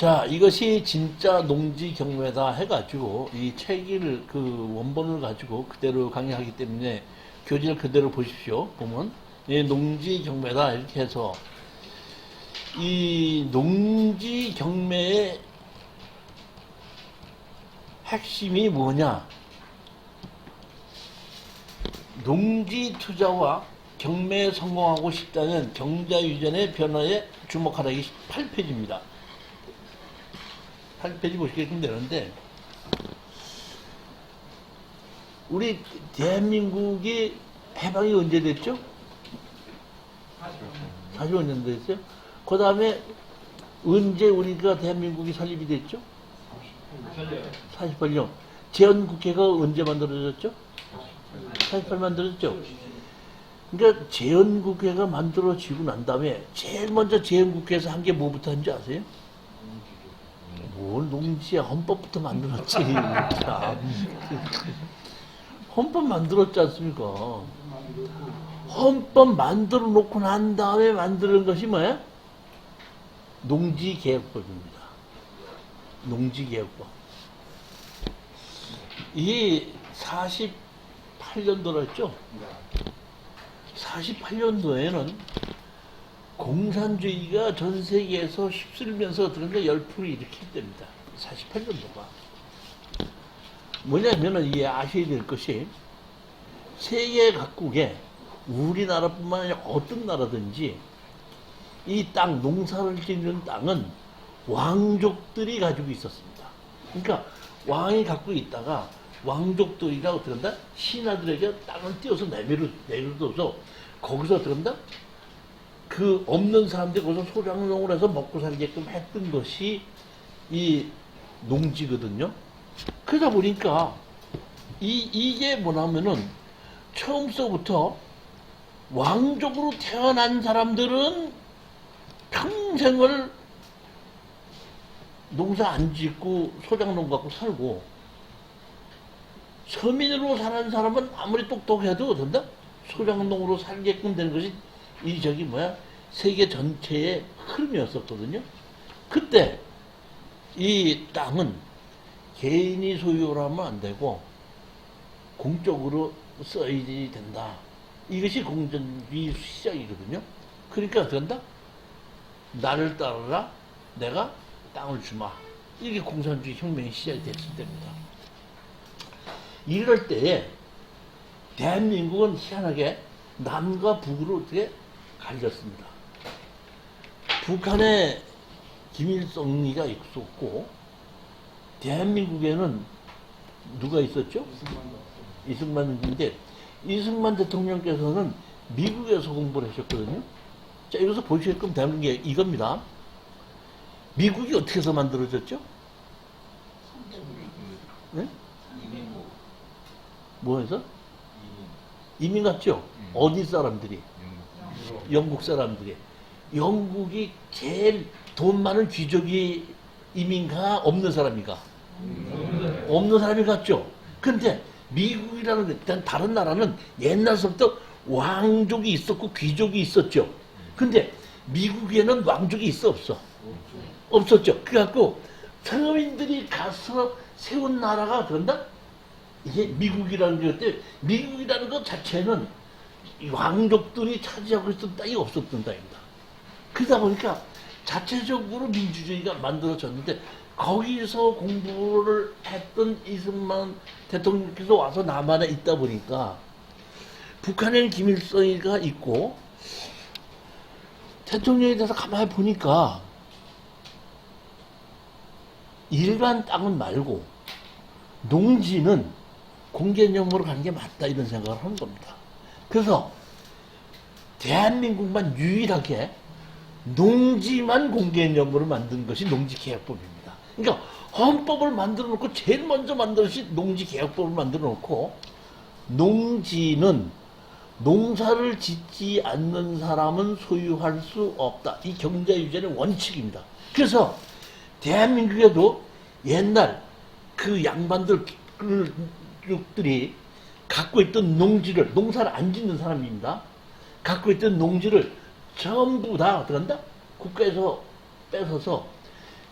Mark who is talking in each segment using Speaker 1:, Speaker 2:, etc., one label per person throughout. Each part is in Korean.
Speaker 1: 자, 이것이 진짜 농지 경매다 해가지고 이 책을 그 원본을 가지고 그대로 강의하기 때문에 교재를 그대로 보십시오. 보면 예, 농지 경매다 이렇게 해서 이 농지 경매의 핵심이 뭐냐? 농지 투자와 경매에 성공하고 싶다는 경자유전의 변화에 주목하라. 이게 8페이지입니다. 8페이지 보시게끔 되는데, 우리 대한민국이 해방이 언제 됐죠? 45년 됐어요. 그 다음에 언제 우리가 대한민국이 설립이 됐죠? 48년. 제헌국회가 언제 만들어졌죠? 48 만들어졌죠? 그러니까 제헌국회가 만들어지고 난 다음에 제일 먼저 제헌국회에서 한 게 뭐부터 한지 아세요? 뭘 농지야, 헌법부터 만들었지. 헌법 만들었지 않습니까? 헌법 만들어 놓고 난 다음에 만드는 것이 뭐야? 농지개혁법입니다. 농지개혁법. 이게 48년도랬죠? 48년도에는 공산주의가 전 세계에서 휩쓸면서 그런데 열풍을 일으킬 때입니다. 48년도가. 뭐냐면은 이게 아셔야 될 것이 세계 각국에 우리나라뿐만 아니라 어떤 나라든지 이 땅, 농사를 짓는 땅은 왕족들이 가지고 있었습니다. 그러니까 왕이 갖고 있다가 왕족들이라고 어떻게 한다? 신하들에게 땅을 띄워서 내밀어둬서 거기서 어떻게 한다? 그 없는 사람들이 거기서 소작농을 해서 먹고 살게끔 했던 것이 이 농지거든요. 그러다 보니까 이게 뭐냐면은 처음서부터 왕족으로 태어난 사람들은 평생을 농사 안 짓고 소작농 갖고 살고, 서민으로 사는 사람은 아무리 똑똑해도 된다? 소작농으로 살게끔 되는 것이 이 저기 뭐야? 세계 전체의 흐름이었었거든요. 그때 이 땅은 개인이 소유를 하면 안 되고 공적으로 써야지 된다. 이것이 공전주의 시작이거든요. 그러니까 어떻게 한다? 나를 따르라, 내가 땅을 주마. 이게 공산주의 혁명이 시작이 됐을 때입니다. 이럴 때에 대한민국은 희한하게 남과 북으로 어떻게 갈렸습니다. 북한에 김일성이가 있었고, 대한민국에는 누가 있었죠? 이승만인데, 이승만 대통령께서는 미국에서 공부를 하셨거든요. 자, 여기서 보시게끔 되는 게 이겁니다. 미국이 어떻게 해서 만들어졌죠? 네? 뭐 해서? 이민 갔죠? 어디 사람들이? 영국 사람들이. 영국이 제일 돈 많은 귀족이 이민가 없는 사람인가? 없는 사람이 갔죠. 근데 미국이라는 일단 다른 나라는 옛날부터 왕족이 있었고 귀족이 있었죠. 근데 미국에는 왕족이 있어 없어? 없었죠. 그래갖고 서민들이 가서 세운 나라가 그런다? 이게 미국이라는 게, 미국이라는 것 자체는 왕족들이 차지하고 있었던 땅이 없었던 땅입니다. 그러다 보니까 자체적으로 민주주의가 만들어졌는데, 거기서 공부를 했던 이승만 대통령께서 와서 남한에 있다 보니까 북한에는 김일성이가 있고, 대통령에 대해서 가만히 보니까 일반 땅은 말고 농지는 공개념으로 가는 게 맞다, 이런 생각을 하는 겁니다. 그래서 대한민국만 유일하게 농지만 공개념으로 만든 것이 농지개혁법입니다. 그러니까 헌법을 만들어 놓고 제일 먼저 만든 것이 농지개혁법을 만들어 놓고, 농지는 농사를 짓지 않는 사람은 소유할 수 없다. 이 경자유전의 원칙입니다. 그래서 대한민국에도 옛날 그 양반들이 갖고 있던 농지를, 농사를 안 짓는 사람입니다. 갖고 있던 농지를 전부 다 어떻게 한다? 국가에서 뺏어서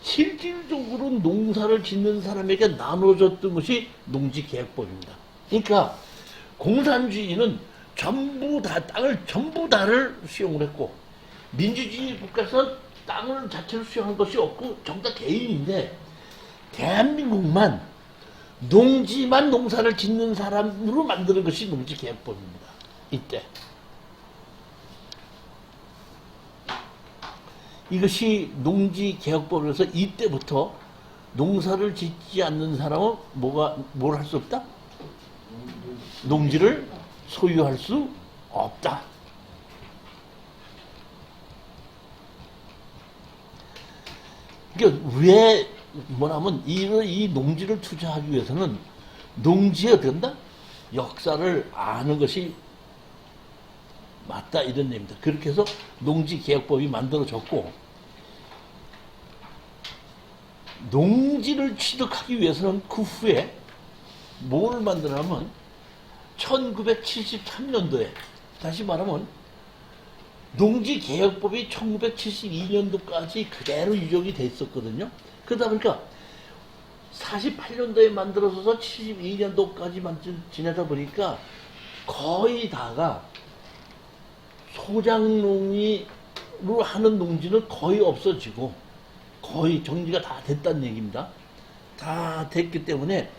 Speaker 1: 실질적으로 농사를 짓는 사람에게 나눠줬던 것이 농지계획법입니다. 그러니까 공산주의는 전부 다 땅을 전부 다를 수용을 했고, 민주주의 국가에서 땅을 자체를 수용한 것이 없고 전부 다 개인인데, 대한민국만 농지만 농사를 짓는 사람으로 만드는 것이 농지계획법입니다. 이때 이것이 농지개혁법에서 이때부터 농사를 짓지 않는 사람은 뭘 할 수 없다? 농지를 소유할 수 없다. 그러니까 왜 뭐냐면 이 농지를 투자하기 위해서는 농지에 어떻게 한다? 역사를 아는 것이 맞다, 이런 얘기입니다. 그렇게 해서 농지개혁법이 만들어졌고, 농지를 취득하기 위해서는 그 후에 뭘 만드냐면 1973년도에, 다시 말하면 농지개혁법이 1972년도까지 그대로 유적이 돼 있었거든요. 그러다 보니까 48년도에 만들어져서 72년도까지 지내다 보니까 거의 다가 소작농으로 하는 농지는 거의 없어지고 거의 정리가 다 됐다는 얘기입니다. 다 됐기 때문에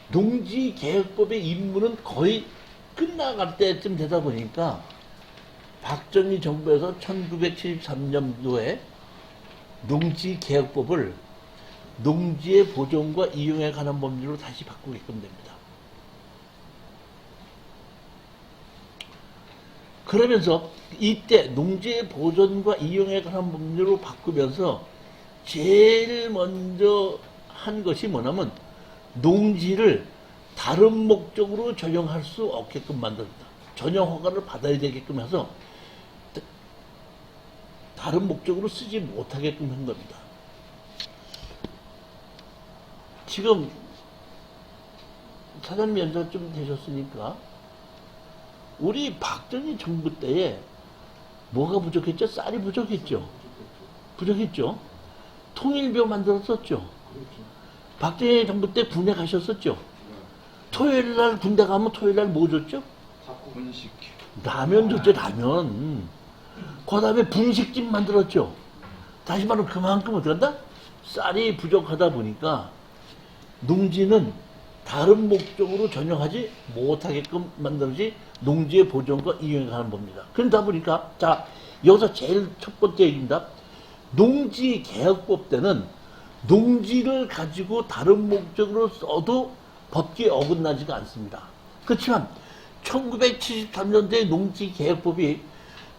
Speaker 1: 농지개혁법의 임무는 거의 끝나갈 때쯤 되다 보니까 박정희 정부에서 1973년도에 농지개혁법을 농지의 보존과 이용에 관한 법률로 다시 바꾸게끔 됩니다. 그러면서 이때 농지의 보존과 이용에 관한 법률로 바꾸면서 제일 먼저 한 것이 뭐냐면 농지를 다른 목적으로 전용할 수 없게끔 만듭니다. 전용 허가를 받아야 되게끔 해서 다른 목적으로 쓰지 못하게끔 한 겁니다. 지금 사장님 연장 좀 되셨으니까 우리 박정희 정부 때에 뭐가 부족했죠? 쌀이 부족했죠? 부족했죠? 통일교 만들었었죠? 박정희 정부 때 군대 가셨었죠? 토요일날 군대 가면 토요일날 뭐 줬죠?
Speaker 2: 분식.
Speaker 1: 라면 줬죠, 라면. 그 다음에 분식집 만들었죠? 다시 말하면 그만큼 어떻게 한다? 쌀이 부족하다 보니까 농지는 다른 목적으로 전용하지 못하게끔 만들어지 농지의 보존과 이용에 관한 법입니다. 그러다 보니까, 자, 여기서 제일 첫 번째 얘기입니다. 농지개혁법 때는 농지를 가지고 다른 목적으로 써도 법규에 어긋나지가 않습니다. 그렇지만 1973년도에 농지개혁법이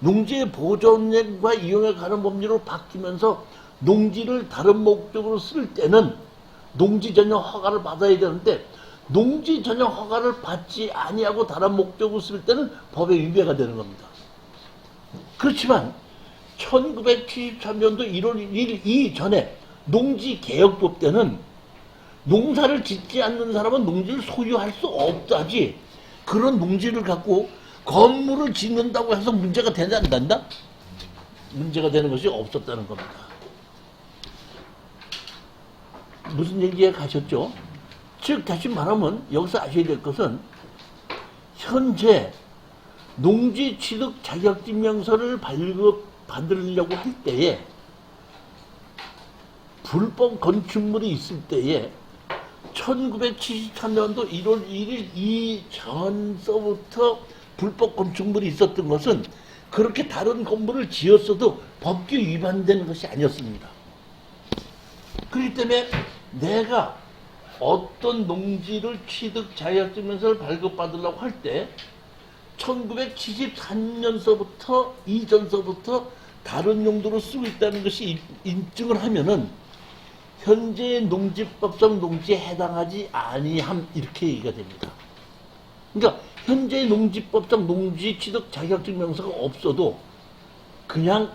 Speaker 1: 농지의 보존과 이용에 관한 법률로 바뀌면서 농지를 다른 목적으로 쓸 때는 농지 전용 허가를 받아야 되는데 농지 전용 허가를 받지 아니하고 다른 목적으로 쓸 때는 법에 위배가 되는 겁니다. 그렇지만 1973년도 1월 1일 이전에 농지개혁법 때는 농사를 짓지 않는 사람은 농지를 소유할 수 없다지, 그런 농지를 갖고 건물을 짓는다고 해서 문제가 되지 않는다? 문제가 되는 것이 없었다는 겁니다. 무슨 얘기에 가셨죠? 즉 다시 말하면 여기서 아셔야 될 것은 현재 농지 취득 자격증명서를 발급받으려고 할 때에 불법 건축물이 있을 때에 1973년도 1월 1일 이전서부터 불법 건축물이 있었던 것은 그렇게 다른 건물을 지었어도 법규 위반되는 것이 아니었습니다. 그렇기 때문에 내가 어떤 농지를 취득 자격증명서를 발급받으려고 할 때 1973년서부터 이전서부터 다른 용도로 쓰고 있다는 것이 인증을 하면은 현재 농지법상 농지에 해당하지 아니함, 이렇게 얘기가 됩니다. 그러니까 현재 농지법상 농지 취득 자격증명서가 없어도 그냥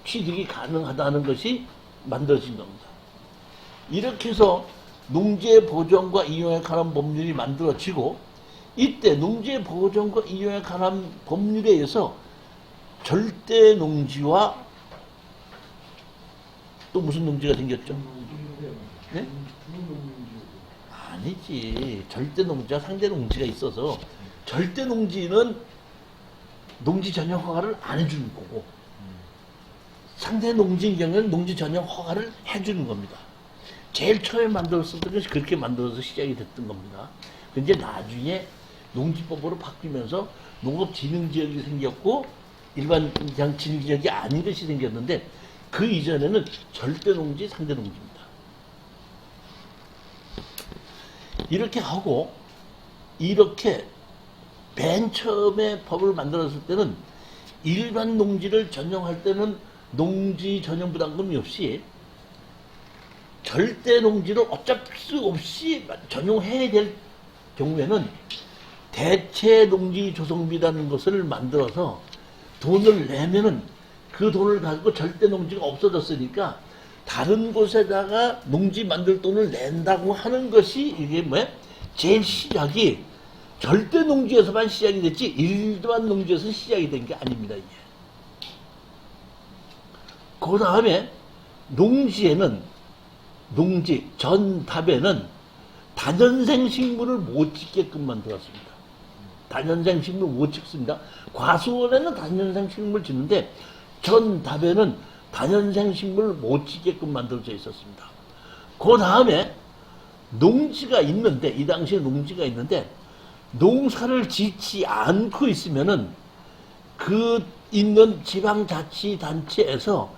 Speaker 1: 취득이 가능하다는 것이 만들어진 겁니다. 이렇게 해서 농지의 보존과 이용에 관한 법률이 만들어지고, 이때 농지의 보존과 이용에 관한 법률에 의해서 절대 농지와 또 무슨 농지가 생겼죠? 네? 아니지. 절대 농지와 상대 농지가 있어서 절대 농지는 농지 전용 허가를 안 해주는 거고 상대 농지인 경우는 농지 전용 허가를 해주는 겁니다. 제일 처음에 만들었을 때는 그렇게 만들어서 시작이 됐던 겁니다. 근데 나중에 농지법으로 바뀌면서 농업진흥지역이 생겼고 일반 그냥 진흥지역이 아닌 것이 생겼는데 그 이전에는 절대 농지, 상대 농지입니다. 이렇게 하고 이렇게 맨 처음에 법을 만들었을 때는 일반 농지를 전용할 때는 농지 전용 부담금이 없이 절대 농지를 어쩔 수 없이 전용해야 될 경우에는 대체 농지 조성비라는 것을 만들어서 돈을 내면은 그 돈을 가지고 절대 농지가 없어졌으니까 다른 곳에다가 농지 만들 돈을 낸다고 하는 것이 이게 뭐야? 제일 시작이 절대 농지에서만 시작이 됐지 일반 농지에서 시작이 된 게 아닙니다. 이게. 그 다음에 농지에는 농지 전답에는 다년생 식물을 못 짓게끔 만들었습니다. 다년생 식물 못 짓습니다. 과수원에는 다년생 식물 짓는데 전답에는 다년생 식물을 못 짓게끔 만들어져 있었습니다. 그 다음에 농지가 있는데 이 당시에 농지가 있는데 농사를 짓지 않고 있으면은 그 있는 지방자치단체에서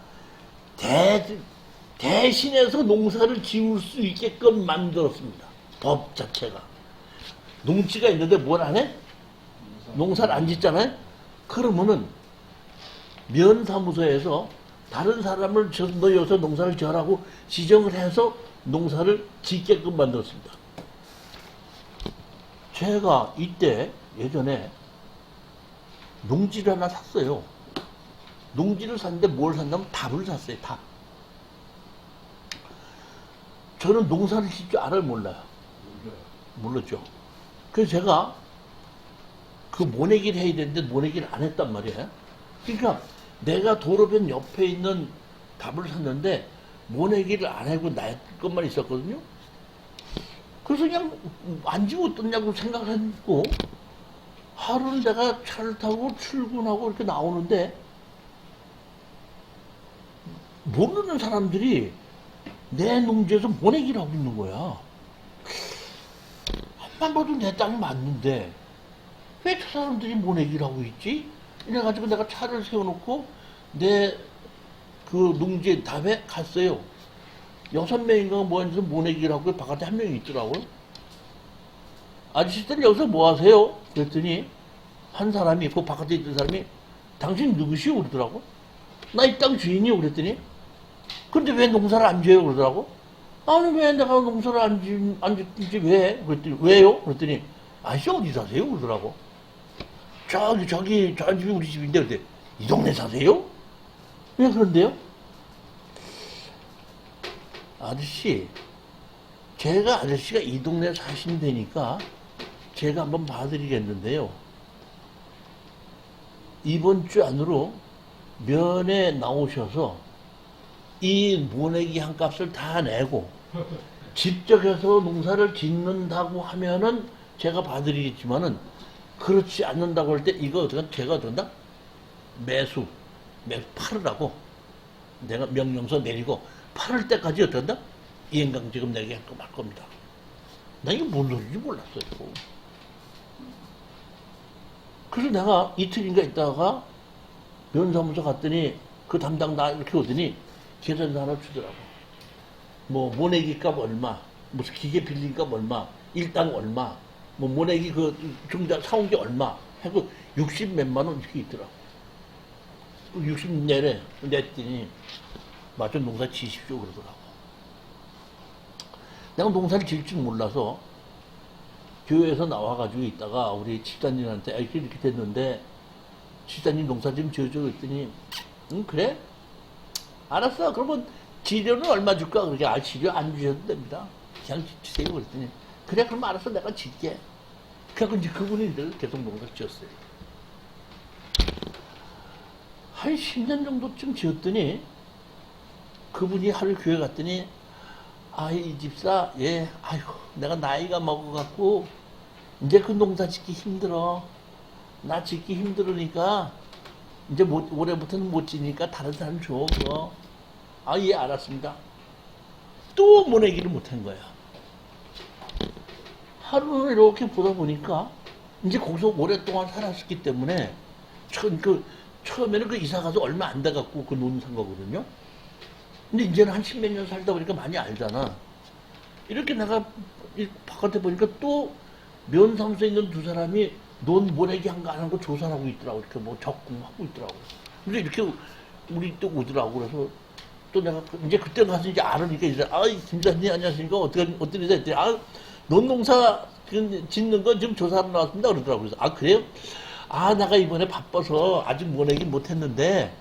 Speaker 1: 대신해서 농사를 지을 수 있게끔 만들었습니다. 법 자체가. 농지가 있는데 뭘 안 해? 농사를 안 짓잖아요? 그러면은 면사무소에서 다른 사람을 너 여기서 농사를 지으라고 지정을 해서 농사를 짓게끔 만들었습니다. 제가 이때 예전에 농지를 하나 샀어요. 농지를 샀는데 뭘 샀냐면 답을 샀어요. 답. 저는 농사를 짓을 줄 알아요, 몰라요? 몰랐죠. 그래서 제가 그 모내기를 해야 되는데 모내기를 안 했단 말이에요. 그러니까 내가 도로변 옆에 있는 답을 샀는데 모내기를 안 하고 나 것만 있었거든요. 그래서 그냥 안 지고 떴냐고 생각했고 하루는 내가 차를 타고 출근하고 이렇게 나오는데 모르는 사람들이 내 농지에서 모내기를 하고 있는 거야. 한만 봐도 내 땅이 맞는데 왜 저 사람들이 모내기를 하고 있지? 이래가지고 내가 차를 세워놓고 내 그 농지 답에 갔어요. 6명인가 뭐해서 모내기를 하고 바깥에 한 명이 있더라고요. 아저씨들 여기서 뭐 하세요? 그랬더니 한 사람이 그 바깥에 있던 사람이 당신 누구시오? 그러더라고. 나 이 땅 주인이요. 그랬더니 근데 왜 농사를 안 지어요? 그러더라고. 아니 왜 내가 농사를 안 짓지 왜? 그랬더니 왜요? 그랬더니 아저씨 어디 사세요? 그러더라고. 저 집이 우리 집인데 그때 이 동네 사세요? 왜 그런데요? 아저씨 제가 아저씨가 이 동네 사신다니까 제가 한번 봐드리겠는데요. 이번 주 안으로 면에 나오셔서 이 모내기 한 값을 다 내고 직접 해서 농사를 짓는다고 하면은 제가 봐드리겠지만은 그렇지 않는다고 할 때 이거 제가 어떤다? 매수 팔으라고 내가 명령서 내리고 팔을 때까지 어떤다? 이행강제금 내게 할 겁니다. 나 이거 뭔 소리인지 몰랐어요. 그래서 내가 이틀인가 있다가 면사무소 갔더니 그 담당 나 이렇게 오더니 계산서 하나 주더라고. 뭐 모내기 값 얼마, 무슨 기계 빌린 값 얼마, 일당 얼마, 뭐 모내기 그 중자 사온 게 얼마 하고 60 몇만 원 이렇게 있더라고. 60 내래 냈더니 맞춰 농사 지십시오 그러더라고. 내가 농사를 지을 줄 몰라서 교회에서 나와가지고 있다가 우리 집사님한테 이렇게 됐는데 집사님 농사 좀 지어줘 그랬더니 응 그래? 알았어. 그러면 지료는 얼마 줄까? 그렇게 지료 안 주셔도 됩니다. 그냥 주세요 그랬더니 그래 그럼 알았어 내가 질게. 그래서 이제 그분이 계속 농사 지었어요. 한 10년 정도쯤 지었더니 그분이 하루 교회 갔더니 이 집사, 예, 아이고, 내가 나이가 먹어갖고, 이제 그 농사 짓기 힘들어. 나 짓기 힘들으니까, 이제 올해부터는 못 지니까 다른 사람 줘, 그거. 예, 알았습니다. 또 보내기를 못한 거야. 하루를 이렇게 보다 보니까, 이제 거기서 오랫동안 살았었기 때문에, 처음에는 그 이사 가서 얼마 안 돼갖고 그 논 산 거거든요. 근데 이제는 한 십몇 년 살다 보니까 많이 알잖아. 이렇게 내가 바깥에 보니까 또 면사무소에 있는 두 사람이 논 모내기 한 거 안 한 거 조사를 하고 있더라고. 이렇게 뭐 적금하고 있더라고. 그래서 이렇게 우리 또 오더라고. 그래서 또 내가 이제 그때 가서 이제 알으니까 이제 김사님 안녕하십니까? 어떤 일이 했더니 논 농사 짓는 거 지금 조사하러 나왔습니다. 그러더라고. 그래서 그래요? 내가 이번에 바빠서 아직 모내기 못했는데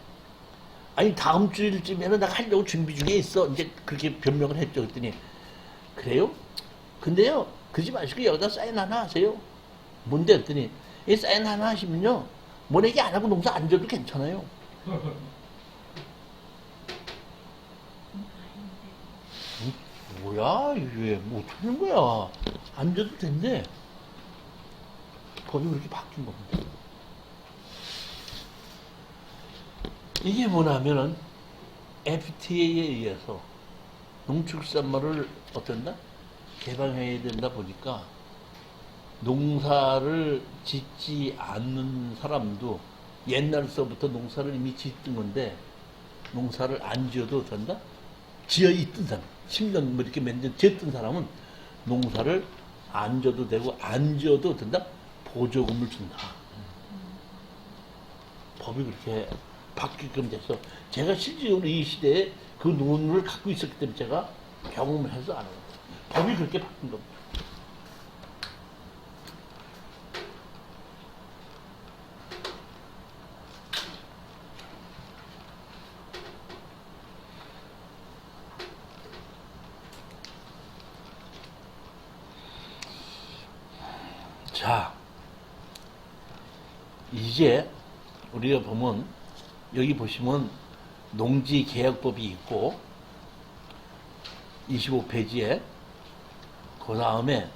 Speaker 1: 다음 주일쯤에는 내가 하려고 준비 중에 있어. 이제 그렇게 변명을 했죠. 그랬더니 그래요? 근데요, 그러지 마시고 여기다 사인 하나 하세요. 뭔데? 했더니 이 사인 하나 하시면요, 모내기 안 하고 농사 안 져도 괜찮아요. 뭐야, 이게 뭐 어쩌는 거야? 안 져도 된대. 법이 그렇게 바뀐 겁니다. 이게 뭐냐면은 FTA에 의해서 농축산물을 어떤다? 개방해야 된다 보니까 농사를 짓지 않는 사람도 옛날서부터 농사를 이미 짓던 건데 농사를 안 지어도 된다? 지어 있던 사람, 10년 뭐 이렇게 몇 년 지었던 사람은 농사를 안 져도 되고 안 지어도 된다? 보조금을 준다. 법이 그렇게 바뀌게끔 돼서 제가 실질적으로 이 시대에 그 논을 갖고 있었기 때문에 제가 경험을 해서 아는 겁니다. 법이 그렇게 바뀐 겁니다. 자, 이제 우리가 보면 여기 보시면 농지개혁법이 있고 25페이지에 그 다음에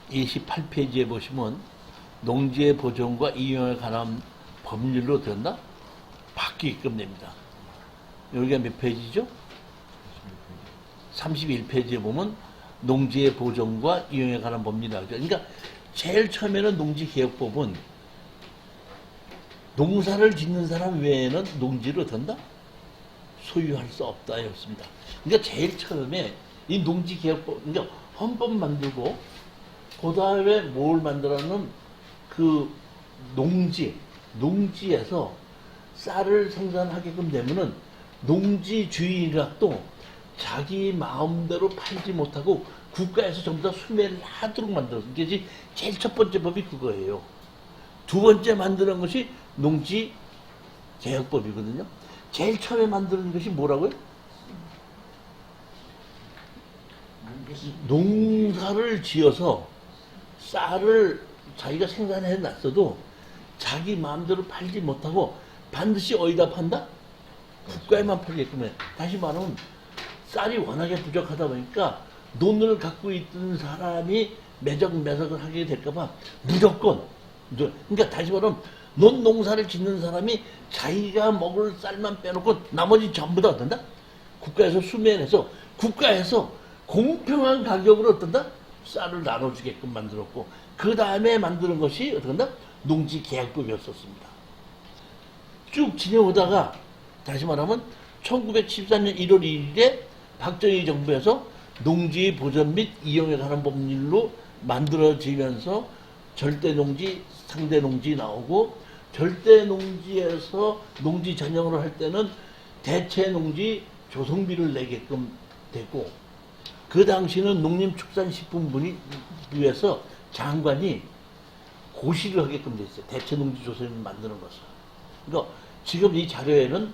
Speaker 1: 28페이지에 보시면 농지의 보존과 이용에 관한 법률로 된다? 바뀌게끔 됩니다. 여기가 몇 페이지죠? 31페이지에 보면 농지의 보존과 이용에 관한 법률이 나오죠. 그러니까 제일 처음에는 농지개혁법은 농사를 짓는 사람 외에는 농지를 어떤다? 소유할 수 없다였습니다. 그러니까 제일 처음에 이 농지개혁법, 그러니까 헌법 만들고 그 다음에 뭘 만들어는 그 농지에서 쌀을 생산하게끔 되면은 농지 주인이라도 자기 마음대로 팔지 못하고 국가에서 전부 다 수매를 하도록 만들었어요. 이게 제일 첫 번째 법이 그거예요. 두 번째 만드는 것이 농지개혁법이거든요. 제일 처음에 만드는 것이 뭐라고요? 농사를 지어서 쌀을 자기가 생산해 놨어도 자기 마음대로 팔지 못하고 반드시 어디다 판다? 국가에만 팔게끔 해. 다시 말하면 쌀이 워낙에 부족하다 보니까 논을 갖고 있던 사람이 매석을 하게 될까봐 무조건, 그러니까 다시 말하면 논 농사를 짓는 사람이 자기가 먹을 쌀만 빼놓고 나머지 전부 다 어떤다? 국가에서 수매해서 국가에서 공평한 가격으로 어떤다? 쌀을 나눠주게끔 만들었고 그 다음에 만드는 것이 어떤다? 농지개혁법이었었습니다. 쭉 지내오다가 다시 말하면 1974년 1월 1일에 박정희 정부에서 농지 보전 및 이용에 관한 법률로 만들어지면서 절대농지, 상대농지 나오고 절대농지에서 농지 전형으로 할 때는 대체농지 조성비를 내게끔 되고 그 당시는 농림축산식품부에서 장관이 고시를 하게끔 됐어요. 대체농지 조성을 만드는 것을. 그러니까 지금 이 자료에는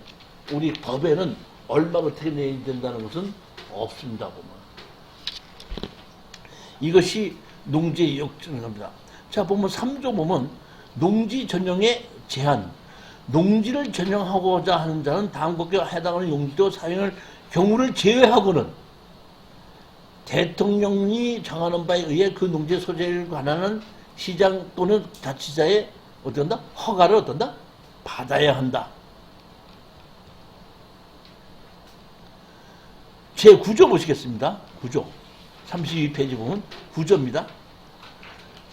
Speaker 1: 우리 법에는 얼마 어떻게 내야 된다는 것은 없습니다. 보면 이것이 농지의 역전을 합니다. 자 보면 3조 보면 농지 전용의 제한. 농지를 전용하고자 하는 자는 다음 법규에 해당하는 용지도 사용할 경우를 제외하고는 대통령이 정하는 바에 의해 그 농지 소재를 관하는 시장 또는 자치자의 어떤다? 허가를 어떤다? 받아야 한다. 제9조 보시겠습니다. 9조. 32페이지 보면 9조입니다.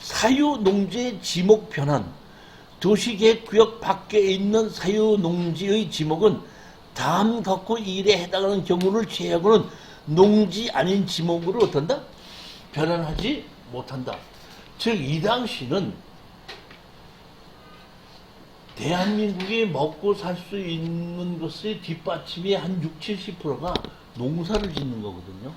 Speaker 1: 사유농지의 지목 변환. 도시계획구역 밖에 있는 사유농지의 지목은 다음 각호 1에 해당하는 경우를 제외하고는 농지 아닌 지목으로 어떤다? 변환하지 못한다. 즉, 이 당시는 대한민국이 먹고 살 수 있는 것의 뒷받침이 한 60, 70%가 농사를 짓는 거거든요.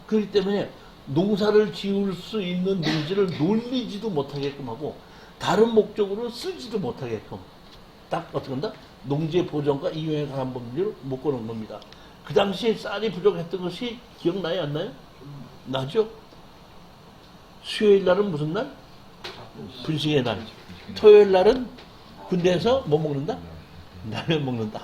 Speaker 1: 그렇기 때문에 농사를 지을 수 있는 농지를 놀리지도 못하게끔 하고 다른 목적으로 쓰지도 못하게끔 딱 어떻게 한다? 농지의 보전과 이용에 관한 법률을 묶어놓은 겁니다. 그 당시에 쌀이 부족했던 것이 기억나요? 안 나요? 나죠? 수요일 날은 무슨 날? 분식의 날. 토요일 날은 군대에서 뭐 먹는다? 라면 먹는다.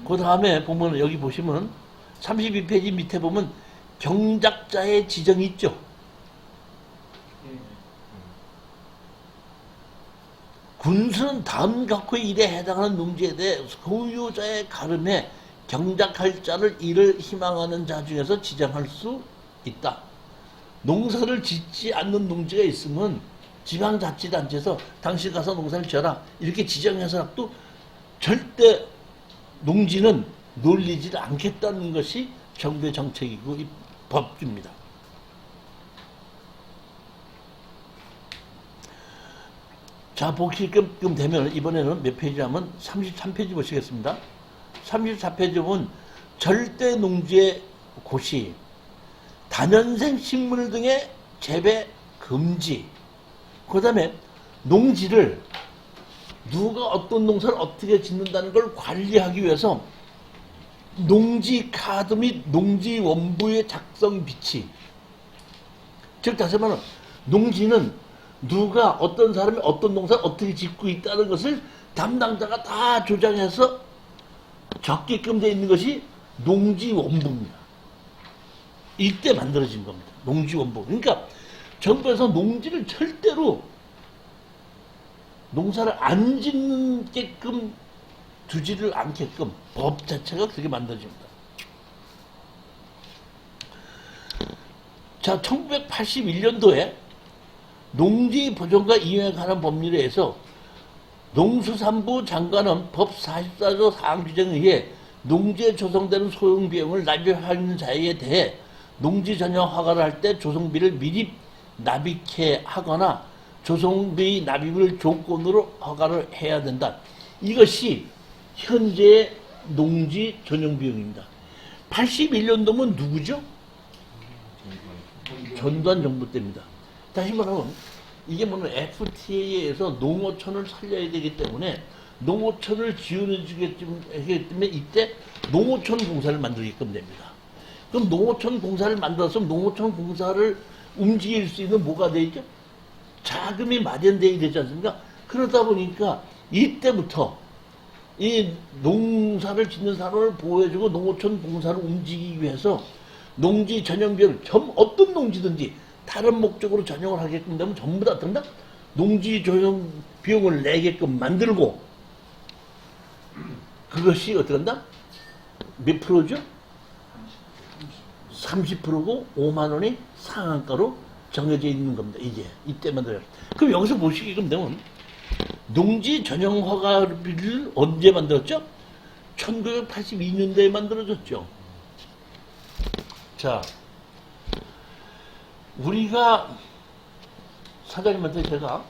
Speaker 1: 그 다음에 보면 여기 보시면 32페이지 밑에 보면 경작자의 지정이 있죠. 군수는 다음 각호의 일에 해당하는 농지에 대해 소유자의 가름에 경작할 자를 이를 희망하는 자 중에서 지정할 수 있다. 농사를 짓지 않는 농지가 있으면 지방자치단체에서 당신 가서 농사를 지어라 이렇게 지정해서도 절대 농지는 놀리지 않겠다는 것이 정부의 정책이고 이 법규입니다. 자, 보시게끔 되면 이번에는 몇 페이지냐면 33페이지 보시겠습니다. 34페이지 보면 절대 농지의 고시, 다년생 식물 등의 재배 금지. 그 다음에 농지를 누가 어떤 농사를 어떻게 짓는다는 걸 관리하기 위해서 농지 카드 및 농지 원부의 작성 비치. 즉 다시 말하면 농지는 누가 어떤 사람이 어떤 농사를 어떻게 짓고 있다는 것을 담당자가 다 조장해서 적게끔 되어 있는 것이 농지 원부입니다. 이때 만들어진 겁니다. 농지 원부. 그러니까 정부에서 농지를 절대로 농사를 안 짓게끔 두지를 않게끔 법 자체가 그렇게 만들어집니다. 자, 1981년도에 농지 보존과 이용에 관한 법률에 의해서 농수산부 장관은 법 44조 사항 규정에 의해 농지에 조성되는 소용 비용을 납입하는 자에 대해 농지 전용 허가를 할 때 조성비를 미리 납입해 하거나 조성비 납입을 조건으로 허가를 해야 된다. 이것이 현재의 농지 전용 비용입니다. 81년도면 누구죠? 전두환 정부 때입니다. 다시 말하면 이게 뭐는 FTA에서 농어촌을 살려야 되기 때문에 농어촌을 지원해 주기 때문에 이때 농어촌 공사를 만들게끔 됩니다. 그럼 농어촌 공사를 만들어서 농어촌 공사를 움직일 수 있는 뭐가 되죠? 자금이 마련되어야 되지 않습니까? 그러다 보니까 이때부터 이 농사를 짓는 사람을 보호해주고 농어촌 공사를 움직이기 위해서 농지 전용 비용을 어떤 농지든지 다른 목적으로 전용을 하게끔 되면 전부 다 어떤다? 농지 전용 비용을 내게끔 만들고 그것이 어떻게 한다? 몇 프로죠? 30%고 5만 원이 상한가로 정해져 있는 겁니다. 이게 이때 만들어요. 그럼 여기서 보시게끔 되면 농지 전용 허가비를 언제 만들었죠? 1982년도에 만들어졌죠. 자, 우리가 사장님한테 제가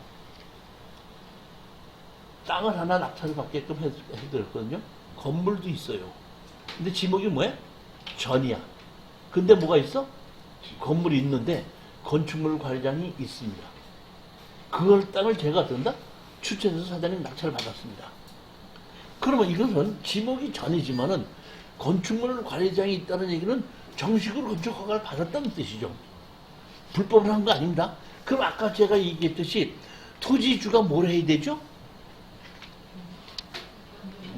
Speaker 1: 땅을 하나 낙찰을 받게끔 해드렸거든요. 건물도 있어요. 근데 지목이 뭐야? 전이야. 근데 뭐가 있어? 건물이 있는데 건축물 관리장이 있습니다. 그걸 땅을 제가 어떤다? 추천해서 사장님 낙찰을 받았습니다. 그러면 이것은 지목이 전이지만은 건축물 관리장이 있다는 얘기는 정식으로 건축 허가를 받았다는 뜻이죠. 불법을 한 거 아닙니다. 그럼 아까 제가 얘기했듯이 토지주가 뭘 해야 되죠?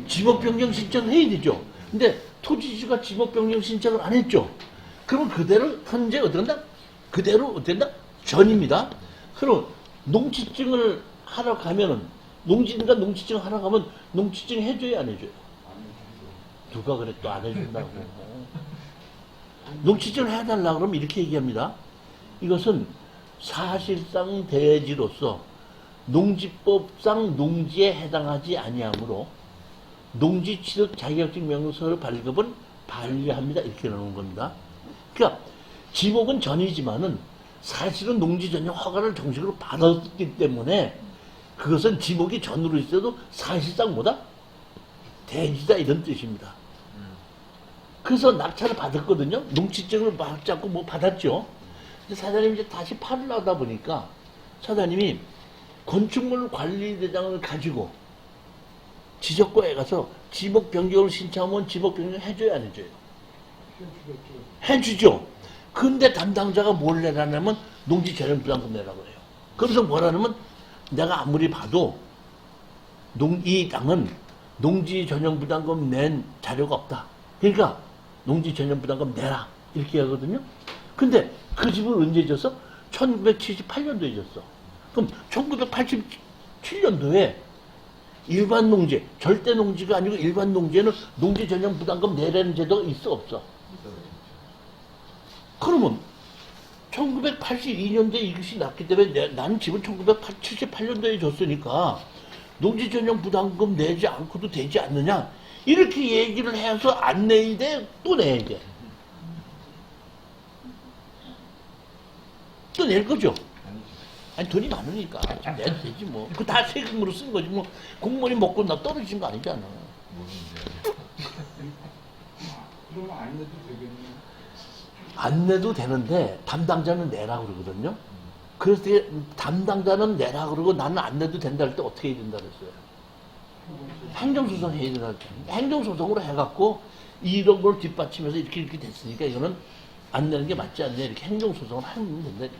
Speaker 1: 지목변경 신청을 해야 되죠. 근데 토지주가 지목변경 신청을 안 했죠. 그럼 그대로 현재 어떤다? 그대로 어떤다? 전입니다. 그럼 농지증을 하러 가면은 농지인가 농지증 하러 가면 농지증 해줘야 안 해줘요? 누가 그래 또 안 해준다고. 농지증을 해달라 그러면 이렇게 얘기합니다. 이것은 사실상 대지로서 농지법상 농지에 해당하지 아니하므로 농지 취득 자격증 명서를 발급은 반려합니다. 이렇게 나오는 겁니다. 그러니까 지목은 전이지만은 사실은 농지 전용 허가를 정식으로 받았기 때문에 그것은 지목이 전으로 있어도 사실상 뭐다? 대지다 이런 뜻입니다. 그래서 낙찰을 받았거든요. 농지증을 받자고 뭐 받았죠. 근데 사장님이 이제 다시 팔을 하다 보니까 사장님이 건축물 관리대장을 가지고 지적과에 가서 지목 변경을 신청하면 지목 변경 해줘야 안 해줘요? 해주죠. 근데 담당자가 뭘 내라냐면 농지 전용 부담금 내라고 해요. 그래서 뭐라냐면 내가 아무리 봐도 이 땅은 농지 전용 부담금 낸 자료가 없다. 그러니까 농지 전용 부담금 내라. 이렇게 하거든요. 근데 그 집을 언제 줬어? 1978년도에 줬어. 그럼 1987년도에 일반 농지, 절대 농지가 아니고 일반 농지에는 농지 전용 부담금 내라는 제도가 있어 없어? 그러면 1982년도에 이것이 났기 때문에 나는 집을 1978년도에 줬으니까 농지 전용 부담금 내지 않고도 되지 않느냐 이렇게 얘기를 해서 안 내야 돼? 또 내야 돼? 또 낼 거죠? 아니 돈이 많으니까 좀 내도 되지 뭐. 그 다 세금으로 쓴 거지 뭐. 공무원이 먹고 나 떨어진 거 아니잖아.
Speaker 2: 그러면 안 내도 되겠네.
Speaker 1: 안 내도 되는데 담당자는 내라 그러거든요. 그래서 담당자는 내라 그러고 나는 안 내도 된다 할 때 어떻게 해야 된다 그랬어요? 행정소송 해야 된다 그랬잖아요. 행정소송으로 해갖고 이런 걸 뒷받침해서 이렇게 됐으니까 이거는 안 내는 게 맞지 않냐 이렇게 행정소송을 하면 된다.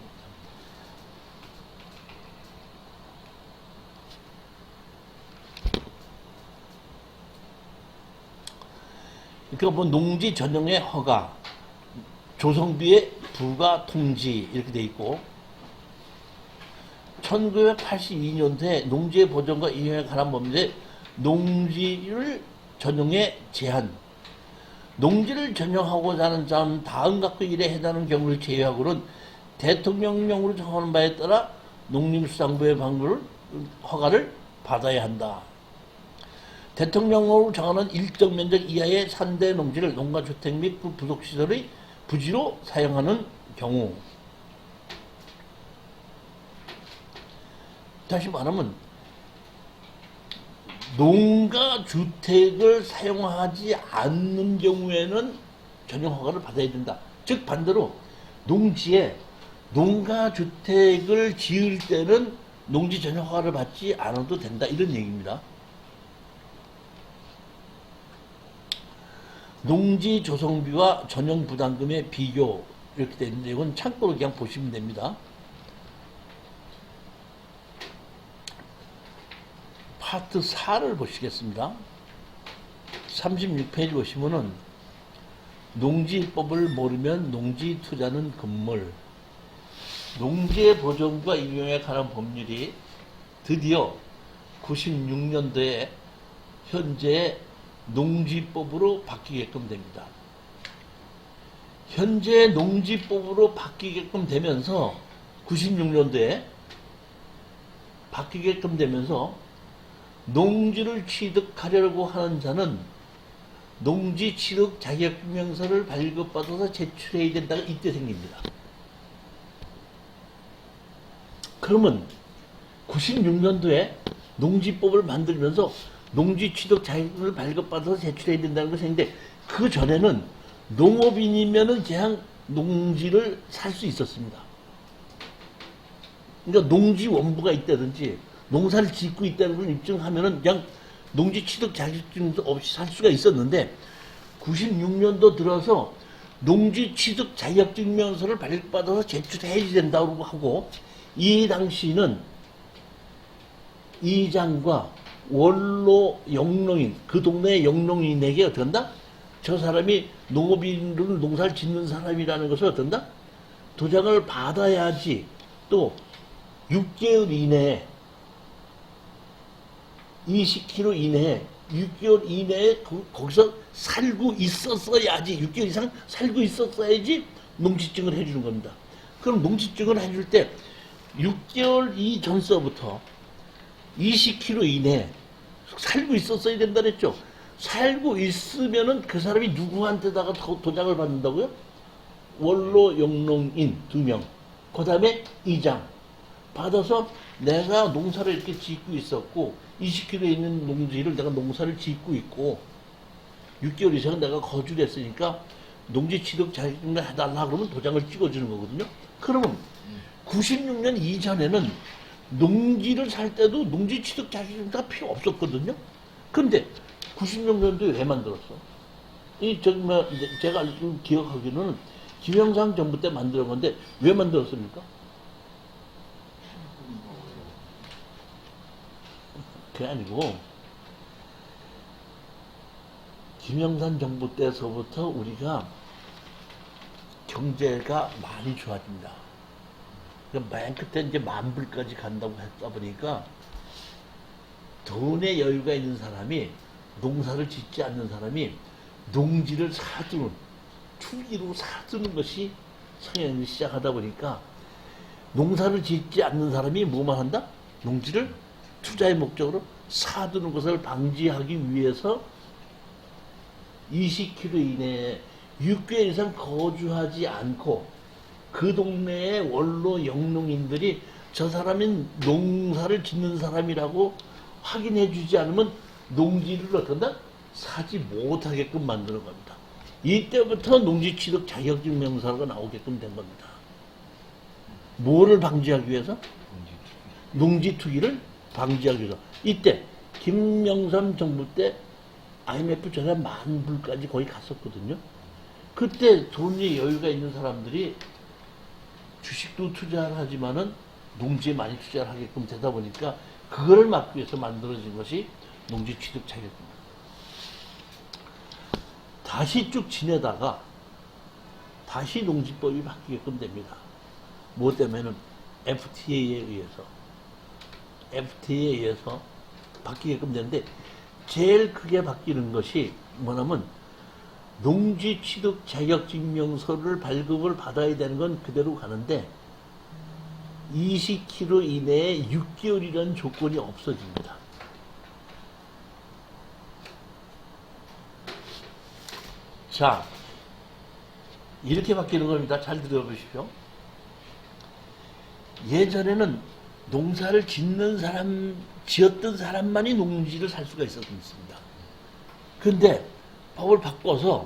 Speaker 1: 그러니까 뭐 농지 전용의 허가, 조성비의 부과 통지 이렇게 돼 있고 1982년도에 농지의 보존과 이용에 관한 법률에 농지를 전용의 제한 농지를 전용하고자 하는 자는 다음 각각 일에 해당하는 경우를 제외하고는 대통령령으로 정하는 바에 따라 농림수산부의 방문을 허가를 받아야 한다. 대통령령으로 정하는 일정 면적 이하의 산대 농지를 농가주택 및 부속시설의 부지로 사용하는 경우 다시 말하면 농가주택을 사용하지 않는 경우에는 전용 허가를 받아야 된다. 즉 반대로 농지에 농가주택을 지을 때는 농지 전용 허가를 받지 않아도 된다. 이런 얘기입니다. 농지 조성비와 전용 부담금의 비교 이렇게 되어 있는데 이건 참고로 그냥 보시면 됩니다. 파트 4를 보시겠습니다. 36페이지 보시면은 농지법을 모르면 농지 투자는 금물 농지의 보존과 이용에 관한 법률이 드디어 96년도에 현재 농지법으로 바뀌게끔 됩니다. 현재 농지법으로 바뀌게끔 되면서 96년도에 바뀌게끔 되면서 농지를 취득하려고 하는 자는 농지 취득 자격증명서를 발급받아서 제출해야 된다가 이때 생깁니다. 그러면 96년도에 농지법을 만들면서 농지 취득 자격증을 발급받아서 제출해야 된다는 것이 있는데 그 전에는 농업인이면은 그냥 농지를 살 수 있었습니다. 그러니까 농지 원부가 있다든지 농사를 짓고 있다는 걸 입증하면은 그냥 농지 취득 자격증 없이 살 수가 있었는데 96년도 들어서 농지 취득 자격증명서를 발급받아서 제출해야 된다고 하고, 이 당시는 이장과 원로 영농인, 그 동네 영농인에게 어떤다? 저 사람이 농업인으로 농사를 짓는 사람이라는 것을 어떤다? 도장을 받아야지. 또 6개월 이내에 20km 이내에 6개월 이내에 거기서 살고 있었어야지, 6개월 이상 살고 있었어야지 농지증을 해주는 겁니다. 그럼 농지증을 해줄 때 6개월 이전서부터 20km 이내에 살고 있었어야 된다 그랬죠. 살고 있으면은 그 사람이 누구한테다가 도장을 받는다고요? 원로 영농인 2명, 그 다음에 이장 받아서 내가 농사를 이렇게 짓고 있었고 20km에 있는 농지를 내가 농사를 짓고 있고 6개월 이상 내가 거주를 했으니까 농지 취득 자격증을 해달라 그러면 도장을 찍어주는 거거든요. 그러면 96년 이전에는 농지를 살 때도 농지 취득 자격증가 필요 없었거든요. 그런데 96년도에 왜 만들었어? 정말 제가 기억하기로는 김영삼 정부 때 만든 건데 왜 만들었습니까? 그게 아니고 김영삼 정부 때서부터 우리가 경제가 많이 좋아집니다. 그러니까 맨 끝에 이제 만불까지 간다고 했다 보니까 돈의 여유가 있는 사람이, 농사를 짓지 않는 사람이 농지를 사두는, 투기로 사두는 것이 성행이 시작하다 보니까 농사를 짓지 않는 사람이 뭐만 한다? 농지를 투자의 목적으로 사두는 것을 방지하기 위해서 20km 이내에 6개월 이상 거주하지 않고 그 동네의 원로 영농인들이 저 사람은 농사를 짓는 사람이라고 확인해 주지 않으면 농지를 어떤다? 사지 못하게끔 만드는 겁니다. 이때부터 농지 취득 자격증명서가 나오게끔 된 겁니다. 뭐를 방지하기 위해서? 농지 투기를 방지하기 위해서. 이때 김영삼 정부 때 IMF 전에 만불까지 거의 갔었거든요. 그때 돈이 여유가 있는 사람들이 주식도 투자를 하지만은 농지에 많이 투자를 하게끔 되다 보니까 그거를 막기 위해서 만들어진 것이 농지 취득 자격증. 다시 쭉 지내다가 다시 농지법이 바뀌게끔 됩니다. 뭐 때문에는 FTA에 의해서 바뀌게끔 되는데 제일 크게 바뀌는 것이 뭐냐면 농지 취득 자격증명서를 발급을 받아야 되는 건 그대로 가는데 20km 이내에 6개월이라는 조건이 없어집니다. 자, 이렇게 바뀌는 겁니다. 잘 들어보십시오. 예전에는 농사를 지었던 사람만이 농지를 살 수가 있었습니다. 근데 법을 바꿔서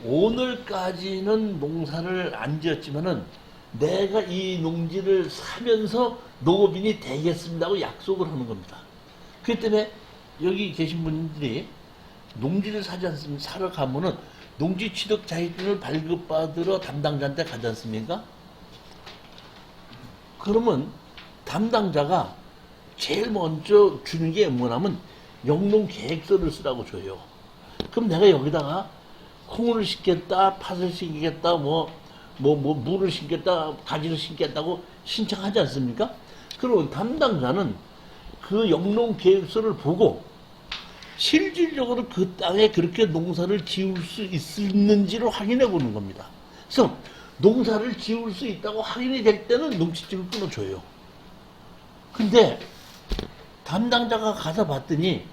Speaker 1: 오늘까지는 농사를 안 지었지만은 내가 이 농지를 사면서 농업인이 되겠습니다고 약속을 하는 겁니다. 그렇기 때문에 여기 계신 분들이 농지를 사지 않습니까? 사러 가면은 농지 취득 자격증을 발급받으러 담당자한테 가지 않습니까? 그러면 담당자가 제일 먼저 주는 게 뭐냐면 영농 계획서를 쓰라고 줘요. 그럼 내가 여기다가 콩을 심겠다, 팥을 심겠다, 물을 심겠다, 가지를 심겠다고 신청하지 않습니까? 그럼 담당자는 그 영농 계획서를 보고 실질적으로 그 땅에 그렇게 농사를 지을 수 있는지를 확인해 보는 겁니다. 그래서 농사를 지을 수 있다고 확인이 될 때는 농지증을 끊어줘요. 근데 담당자가 가서 봤더니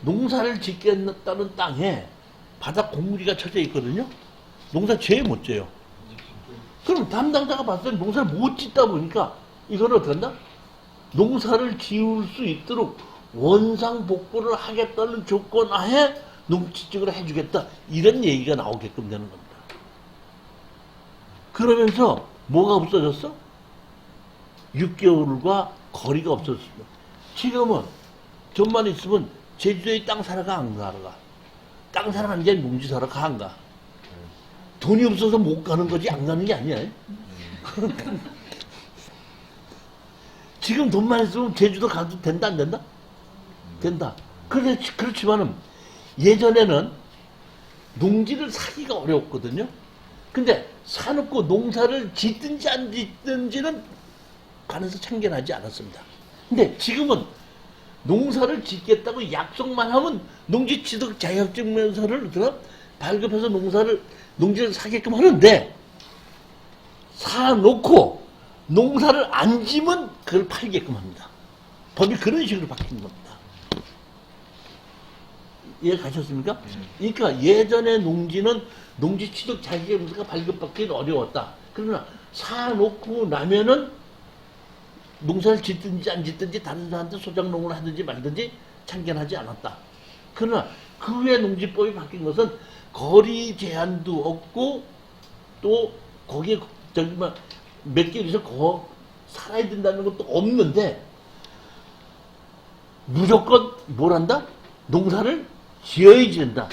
Speaker 1: 농사를 짓겠다는 땅에 바닥 공무리가 쳐져 있거든요. 농사 제일 못 져요. 그럼 담당자가 봤을 때 농사를 못 짓다 보니까 이걸 어떻게 한다? 농사를 지을 수 있도록 원상복구를 하겠다는 조건 하에 농지증을 해주겠다. 이런 얘기가 나오게끔 되는 겁니다. 그러면서 뭐가 없어졌어? 6개월과 거리가 없어졌습니다. 지금은 좀만 있으면 제주도에 땅 사러 가, 안 가? 땅 사러 가는 게 농지 사러 가, 안 가? 돈이 없어서 못 가는 거지 안 가는 게 아니야. 지금 돈만 있으면 제주도 가도 된다 안 된다? 된다. 그렇지만은 예전에는 농지를 사기가 어려웠거든요. 근데 사놓고 농사를 짓든지 안 짓든지는 관에서 참견하지 않았습니다. 근데 지금은 농사를 짓겠다고 약속만 하면 농지취득 자격증명서를 발급해서 농지를 사게끔 하는데 사놓고 농사를 안 지면 그걸 팔게끔 합니다. 법이 그런 식으로 바뀐 겁니다. 이해 가셨습니까? 그러니까 예전에 농지는 농지취득 자격증명서가 발급받기는 어려웠다. 그러나 사놓고 나면은 농사를 짓든지 안 짓든지 다른 사람한테 소작농을 하든지 말든지 참견하지 않았다. 그러나 그 후에 농지법이 바뀐 것은 거리 제한도 없고 또 거기에 저기 몇 개월에서 살아야 된다는 것도 없는데 무조건 뭘 한다? 농사를 지어야 된다.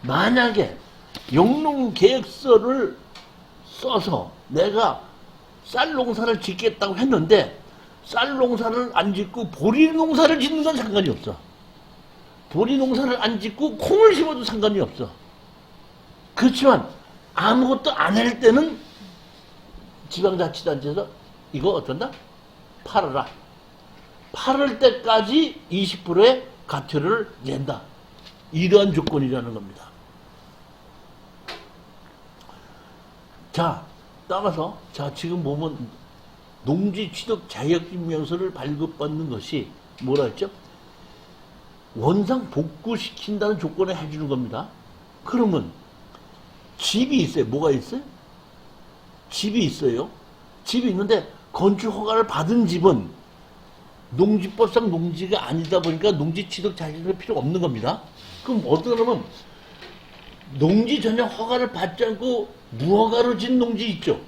Speaker 1: 만약에 영농계획서를 써서 내가 쌀 농사를 짓겠다고 했는데 쌀 농사를 안 짓고 보리 농사를 짓는 건 상관이 없어. 보리 농사를 안 짓고 콩을 심어도 상관이 없어. 그렇지만 아무것도 안 할 때는 지방자치단체에서 이거 어쩐다? 팔아라. 팔을 때까지 20%의 가태료를 낸다. 이러한 조건이라는 겁니다. 자, 따라서 지금 보면 농지취득 자격증명서를 발급받는 것이 뭐라 했죠? 원상 복구시킨다는 조건에 해주는 겁니다. 그러면 집이 있어요. 뭐가 있어요? 집이 있어요. 집이 있는데 건축 허가를 받은 집은 농지법상 농지가 아니다 보니까 농지취득 자격증명서 필요 없는 겁니다. 그럼 어떠냐면 농지 전용 허가를 받지 않고 무허가로 진 농지 있죠.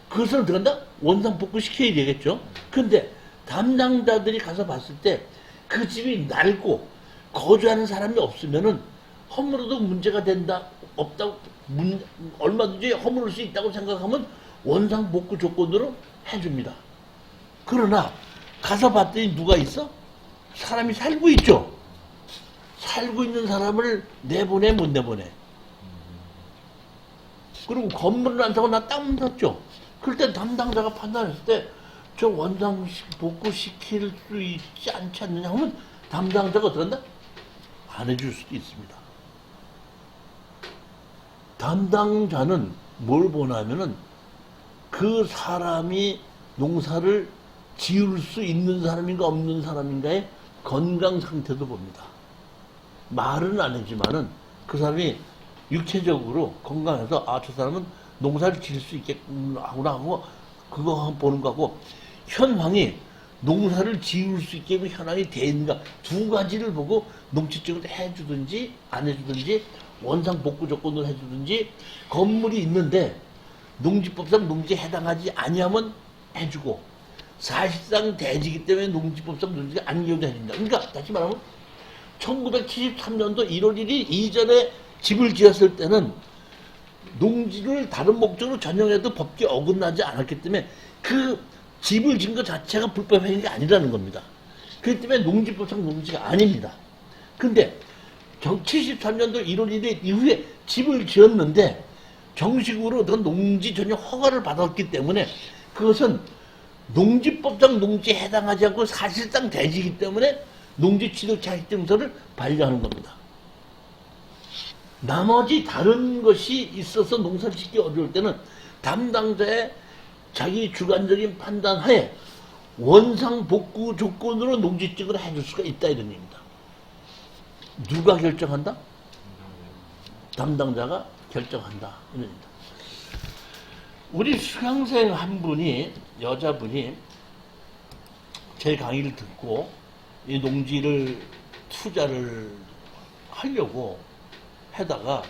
Speaker 1: 그것을 들어간다? 원상 복구시켜야 되겠죠. 근데 담당자들이 가서 봤을 때 그 집이 낡고 거주하는 사람이 없으면은 허물어도 문제가 된다, 없다고, 얼마든지 허물을 수 있다고 생각하면 원상 복구 조건으로 해줍니다. 그러나 가서 봤더니 누가 있어? 사람이 살고 있죠. 살고 있는 사람을 내보내 못 내보내. 그리고 건물을 안 사고 나 땅 샀죠. 그럴 때 담당자가 판단했을 때 저 원상 복구시킬 수 있지 않지 않느냐 하면 담당자가 어떡한다? 안 해줄 수도 있습니다. 담당자는 뭘 보냐면은 그 사람이 농사를 지을 수 있는 사람인가 없는 사람인가의 건강 상태도 봅니다. 말은 안 하지만은 그 사람이 육체적으로 건강해서 저 사람은 농사를 지을 수 있겠구나 하고 그거 보는 거고 현황이 농사를 지을 수 있게 현황이 돼 있는가 두 가지를 보고 농지증을 해주든지 안 해주든지 원상 복구 조건을 해주든지 건물이 있는데 농지법상 농지에 해당하지 아니하면 해주고 사실상 대지이기 때문에 농지법상 농지가 아니어도 해준다. 그러니까 다시 말하면 1973년도 1월 1일 이전에 집을 지었을 때는 농지를 다른 목적으로 전용해도 법규에 어긋나지 않았기 때문에 그 집을 지은 것 자체가 불법행위가 아니라는 겁니다. 그렇기 때문에 농지법상 농지가 아닙니다. 근데 73년도 1월 1일 이후에 집을 지었는데 정식으로 어떤 농지 전용 허가를 받았기 때문에 그것은 농지법상 농지에 해당하지 않고 사실상 대지이기 때문에 농지취득 자격증서를 반려하는 겁니다. 나머지 다른 것이 있어서 농사를 짓기 어려울 때는 담당자의 자기 주관적인 판단하에 원상 복구 조건으로 농지증을 해줄 수가 있다 이런 얘기입니다. 누가 결정한다? 담당자가 결정한다 이런 얘기입니다. 우리 수강생 한 분이 여자분이 제 강의를 듣고 이 농지를 투자를 하려고 하다가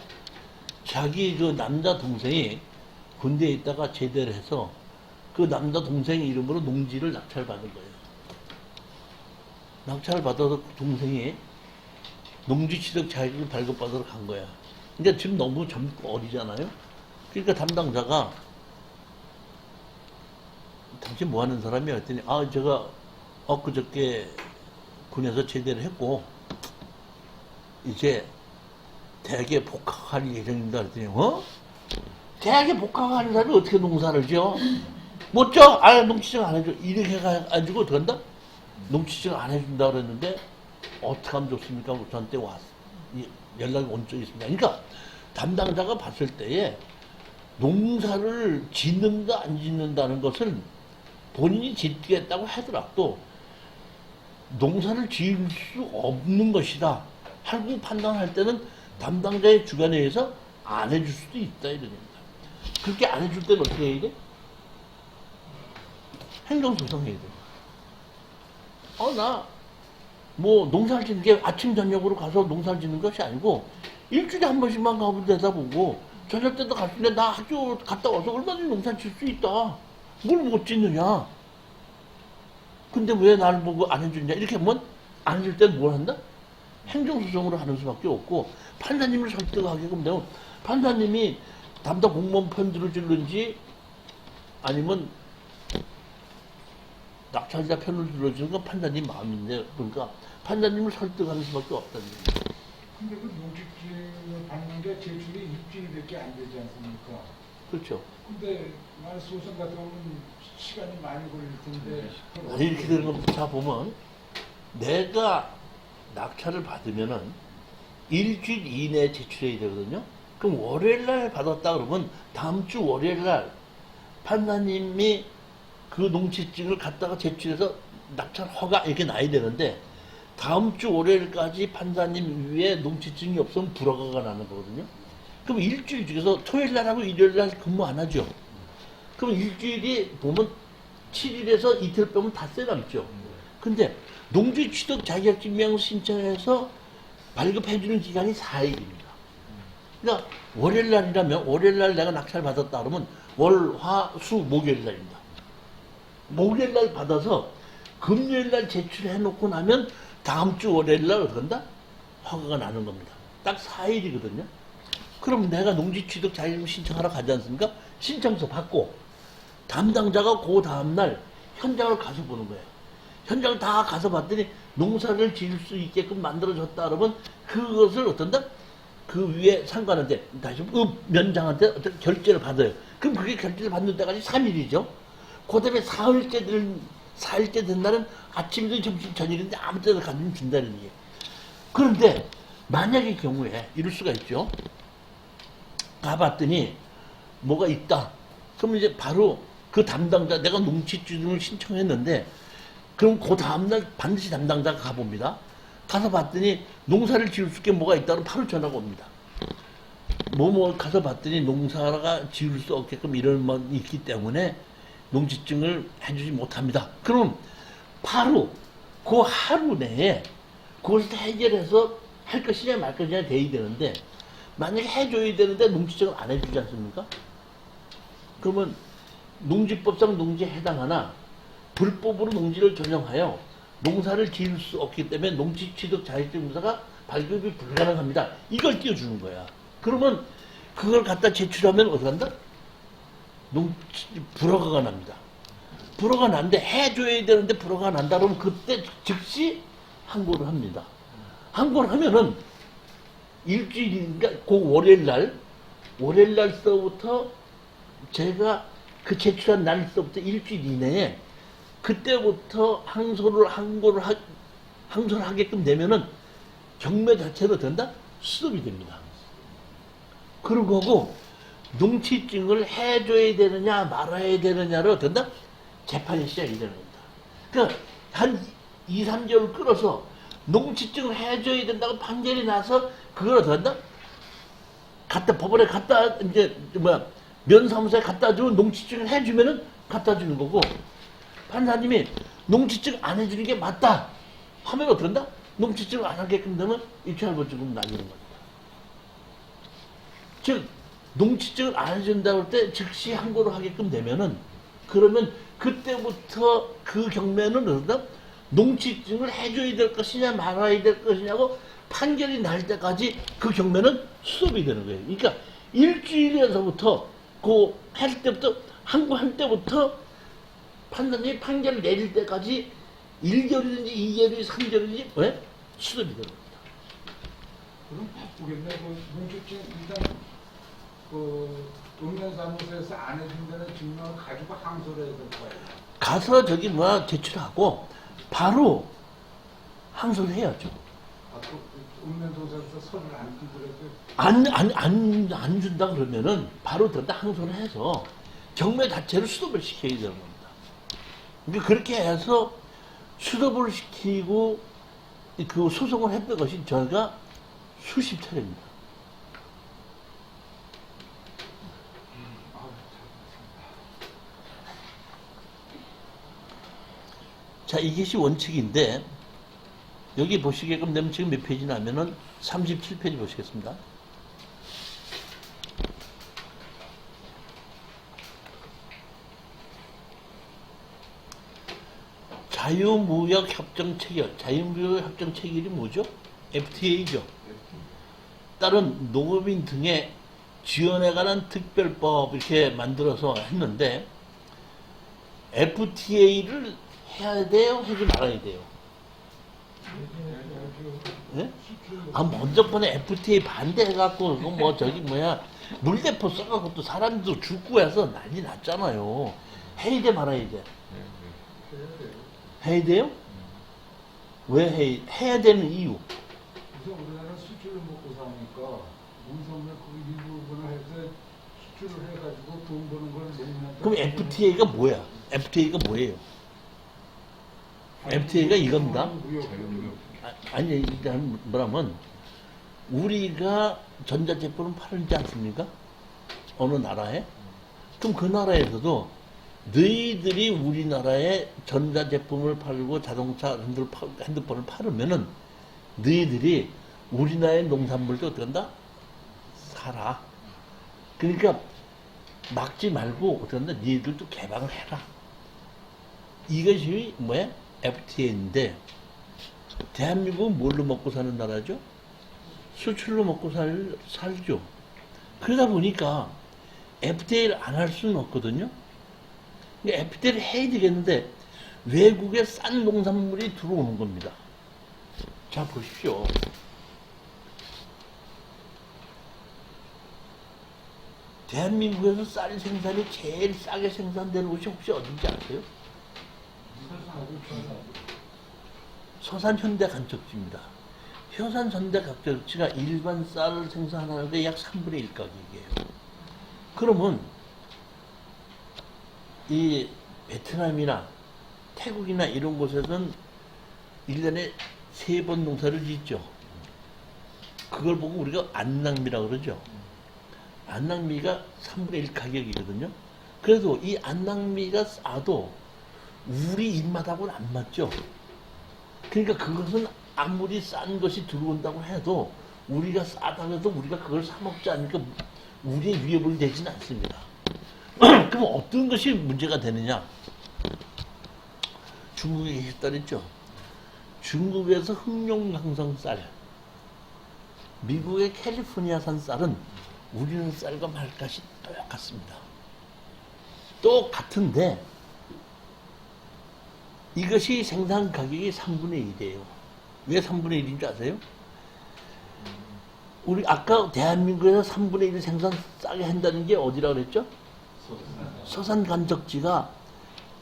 Speaker 1: 자기 그 남자 동생이 군대에 있다가 제대를 해서 그 남자 동생 이름으로 농지를 낙찰받은 거예요. 낙찰을 받아서 그 동생이 농지취득 자격을 발급받으러 간 거야. 근데 지금 너무 젊고 어리잖아요. 그러니까 담당자가 당신 뭐 하는 사람이야? 했더니 제가 엊그저께 군에서 제대를 했고 이제 대학에 복학할 예정입니다. 그랬더니 대학에 복학하는 사람이 어떻게 농사를 지어? 못 져? 농지증 안 해줘. 이렇게 해가지고 어떡한다? 농지증 안 해준다 그랬는데 어떻게 하면 좋습니까? 저한테 연락이 온 적이 있습니다. 그러니까 담당자가 봤을 때에 농사를 짓는다 안 짓는다는 것은 본인이 짓겠다고 하더라도 농사를 지을 수 없는 것이다 하고 판단할 때는 담당자의 주관에 의해서 안 해줄 수도 있다 이런 겁니다. 그렇게 안 해줄 때는 어떻게 해야 돼? 행정소송해야 돼. 나 농사를 짓는 게 아침 저녁으로 가서 농사를 짓는 것이 아니고 일주일에 한 번씩만 가면 되다 보고 저녁 때도 갈 수 있는데 나 학교 갔다 와서 얼마든지 농사 질 수 있다. 뭘 못 짓느냐? 근데 왜 나를 보고 안 해주냐? 이렇게 하면 안 해줄 때는 뭘 한다? 행정소송으로 하는 수밖에 없고 판사님을 설득하게끔 되면 판사님이 담당 공무원 편들어 줄는지 아니면 낙찰자 편을 들어주는 건 판사님 마음인데 그러니까 판사님을 설득하는 수밖에 없다는 얘기죠.
Speaker 2: 근데 그 농지증을 받는 게 제출이 일주일밖에 안 되지 않습니까?
Speaker 1: 그렇죠.
Speaker 2: 근데 만약 소송 같은 경우는 시간이 많이 걸릴 텐데.
Speaker 1: 이렇게 되는 거 자 보면 내가 낙찰을 받으면은 일주일 이내에 제출해야 되거든요. 그럼 월요일 날 받았다 그러면 다음 주 월요일 날 판사님이 그 농지증을 갖다가 제출해서 낙찰 허가 이렇게 나야 되는데 다음 주 월요일까지 판사님 위에 농지증이 없으면 불허가가 나는 거거든요. 그럼 일주일 중에서 토요일 날하고 일요일 날 근무 안 하죠. 그럼 일주일이 보면 7일에서 이틀 빼면 닷새 남죠. 근데 농지 취득 자격증명 신청해서 발급해주는 기간이 4일입니다. 그러니까 월요일 날이라면 월요일 날 내가 낙찰 받았다 그러면 월, 화, 수, 목요일 날입니다. 목요일 날 받아서 금요일 날 제출해 놓고 나면 다음 주 월요일 날 어떤다? 허가가 나는 겁니다. 딱 4일이거든요. 그럼 내가 농지 취득 자격증 신청하러 가지 않습니까? 신청서 받고 담당자가 그 다음날 현장을 가서 보는 거예요. 현장을 다 가서 봤더니 농사를 지을 수 있게끔 만들어졌다 그러면 그것을 어떤다? 그 위에 상관한테 다시 면장한테 어떤 결제를 받아요. 그럼 그게 결제를 받는 때까지 3일이죠. 그 다음에 4일째 된 날은 아침이든 점심 저녁인데 아무 때나 가면 준다는 얘기예요. 그런데 만약의 경우에 이럴 수가 있죠. 가봤더니 뭐가 있다. 그럼 이제 바로 그 담당자 내가 농지증을 신청했는데 그럼 그 다음날 반드시 담당자가 가봅니다. 가서 봤더니 농사를 지을 수 있게 뭐가 있다면 바로 전화가 옵니다. 가서 봤더니 농사가 지을 수 없게끔 이런 것 있기 때문에 농지증을 해주지 못합니다. 그럼 바로 그 하루 내에 그것을 해결해서 할 것이냐 말 것이냐 돼야 되는데 만약에 해줘야 되는데 농지증을 안 해주지 않습니까? 그러면 농지법상 농지에 해당하나 불법으로 농지를 전용하여 농사를 지을 수 없기 때문에 농지 취득 자격증서가 발급이 불가능합니다. 이걸 띄워주는 거야. 그러면 그걸 갖다 제출하면 어떻게 한다? 불허가가 납니다. 불허가 난데 해줘야 되는데 불허가 난다 그러면 그때 즉시 항고를 합니다. 항고를 하면은 일주일인가 그 월요일 날서부터 제가 그 제출한 날서부터 일주일 이내에 그때부터 항소를 하게끔 되면은 경매 자체로 된다? 수습이 됩니다. 그런 거고 농지증을 해줘야 되느냐 말아야 되느냐로 된다? 재판이 시작이 되는 겁니다. 그러니까 한 2, 3개월 끌어서 농지증을 해줘야 된다고 판결이 나서 그걸 어떻게 한다? 법원에 이제 면사무소에 갖다 주면 농지증을 해주면은 갖다 주는 거고 판사님이 농지증 안 해주는 게 맞다 하면 어떻게 한다? 농지증을 안 하게끔 되면 입찰보증금 날리는 겁니다. 즉 농지증을 안 해준다고 할 때 즉시 항고를 하게끔 되면은 그러면 그때부터 그 경매는 어떤다? 농지증을 해줘야 될 것이냐 말아야 될 것이냐고 판결이 날 때까지 그 경매는 수습이 되는 거예요. 그러니까 일주일에서부터 그 할 때부터 항고할 때부터 판단이 판결을 내릴 때까지 1개월이든지 2개월이든지 3개월이든지 왜? 수습이 되는 겁니다.
Speaker 2: 그럼 바쁘겠네. 그 농축증 일단 읍면사무소에서 안 해준다는 증명을 가지고 항소를 해야 될 거예요.
Speaker 1: 가서 저기 뭐야 제출하고 바로 항소를 해야죠.
Speaker 2: 읍면도서에서 서류를 안 띄더라도
Speaker 1: 안 준다 그러면은 바로 던다 항소를 해서 경매 자체를 수습을 시켜야 되는 겁니다. 그러니까 그렇게 해서 수습을 시키고 그 소송을 했던 것이 저희가 수십 차례입니다. 자, 이것이 원칙인데 여기 보시게끔 되면 지금 몇 페이지 나면은 37페이지 보시겠습니다. 자유무역협정 체결. 자유무역협정 체결이 뭐죠? FTA죠. 다른 농업인 등의 지원에 관한 특별법 이렇게 만들어서 했는데 FTA를 해야 돼요? 하지 말아야 돼요? 네? 아, 먼저 번에 FTA 반대해갖고, 그거 뭐, 저기, 뭐야, 물대포 써갖고 또 사람도 죽고 해서 난리 났잖아요. 해야 돼, 말아야 돼? 해야 돼요? 왜 해야 되는 이유?
Speaker 2: 우선 우리나라는 수출을 먹고 사니까 문성을 그 일부분을 해서 수출을 해가지고 돈 버는 걸 농민한테.
Speaker 1: 그럼 FTA가 뭐야? FTA가 뭐예요? FTA가 이겁니다. 아니, 일단 뭐라면, 우리가 전자제품을 팔지 않습니까? 어느 나라에? 그럼 그 나라에서도 너희들이 우리나라에 전자제품을 팔고 자동차 핸드폰을 팔으면은 너희들이 우리나라의 농산물도 어떻게 한다? 사라. 그러니까 막지 말고 어떻게 한다? 너희들도 개방을 해라. 이것이 뭐야? FTA인데 대한민국은 뭘로 먹고 사는 나라죠? 수출로 먹고 살죠. 그러다 보니까 FTA를 안 할 수는 없거든요. 그러니까 FTA를 해야 되겠는데 외국의 싼 농산물이 들어오는 겁니다. 자, 보십시오. 대한민국에서 쌀 생산이 제일 싸게 생산되는 곳이 혹시 어딘지 아세요? 서산 현대간척지입니다. 서산 현대간척지가 일반 쌀을 생산하는데 약 3분의 1 가격이에요. 그러면 이 베트남이나 태국이나 이런 곳에서는 1년에 3번 농사를 짓죠. 그걸 보고 우리가 안낭미라고 그러죠. 안낭미가 3분의 1 가격이거든요. 그래도 이 안낭미가 싸도 우리 입맛하고는 안 맞죠. 그러니까 그것은 아무리 싼 것이 들어온다고 해도 우리가 싸다고 해도 우리가 그걸 사 먹지 않으니까 우리의 위협을 되지는 않습니다. 그럼 어떤 것이 문제가 되느냐? 중국에 계셨다 그랬죠. 중국에서 흑룡강성 쌀, 미국의 캘리포니아산 쌀은 우리는 쌀과 말값이 똑같습니다. 똑같은데 이것이 생산 가격이 3분의 1이에요. 왜 3분의 1인 줄 아세요? 우리 아까 대한민국에서 3분의 1 생산 싸게 한다는 게 어디라고 그랬죠? 서산 간척지가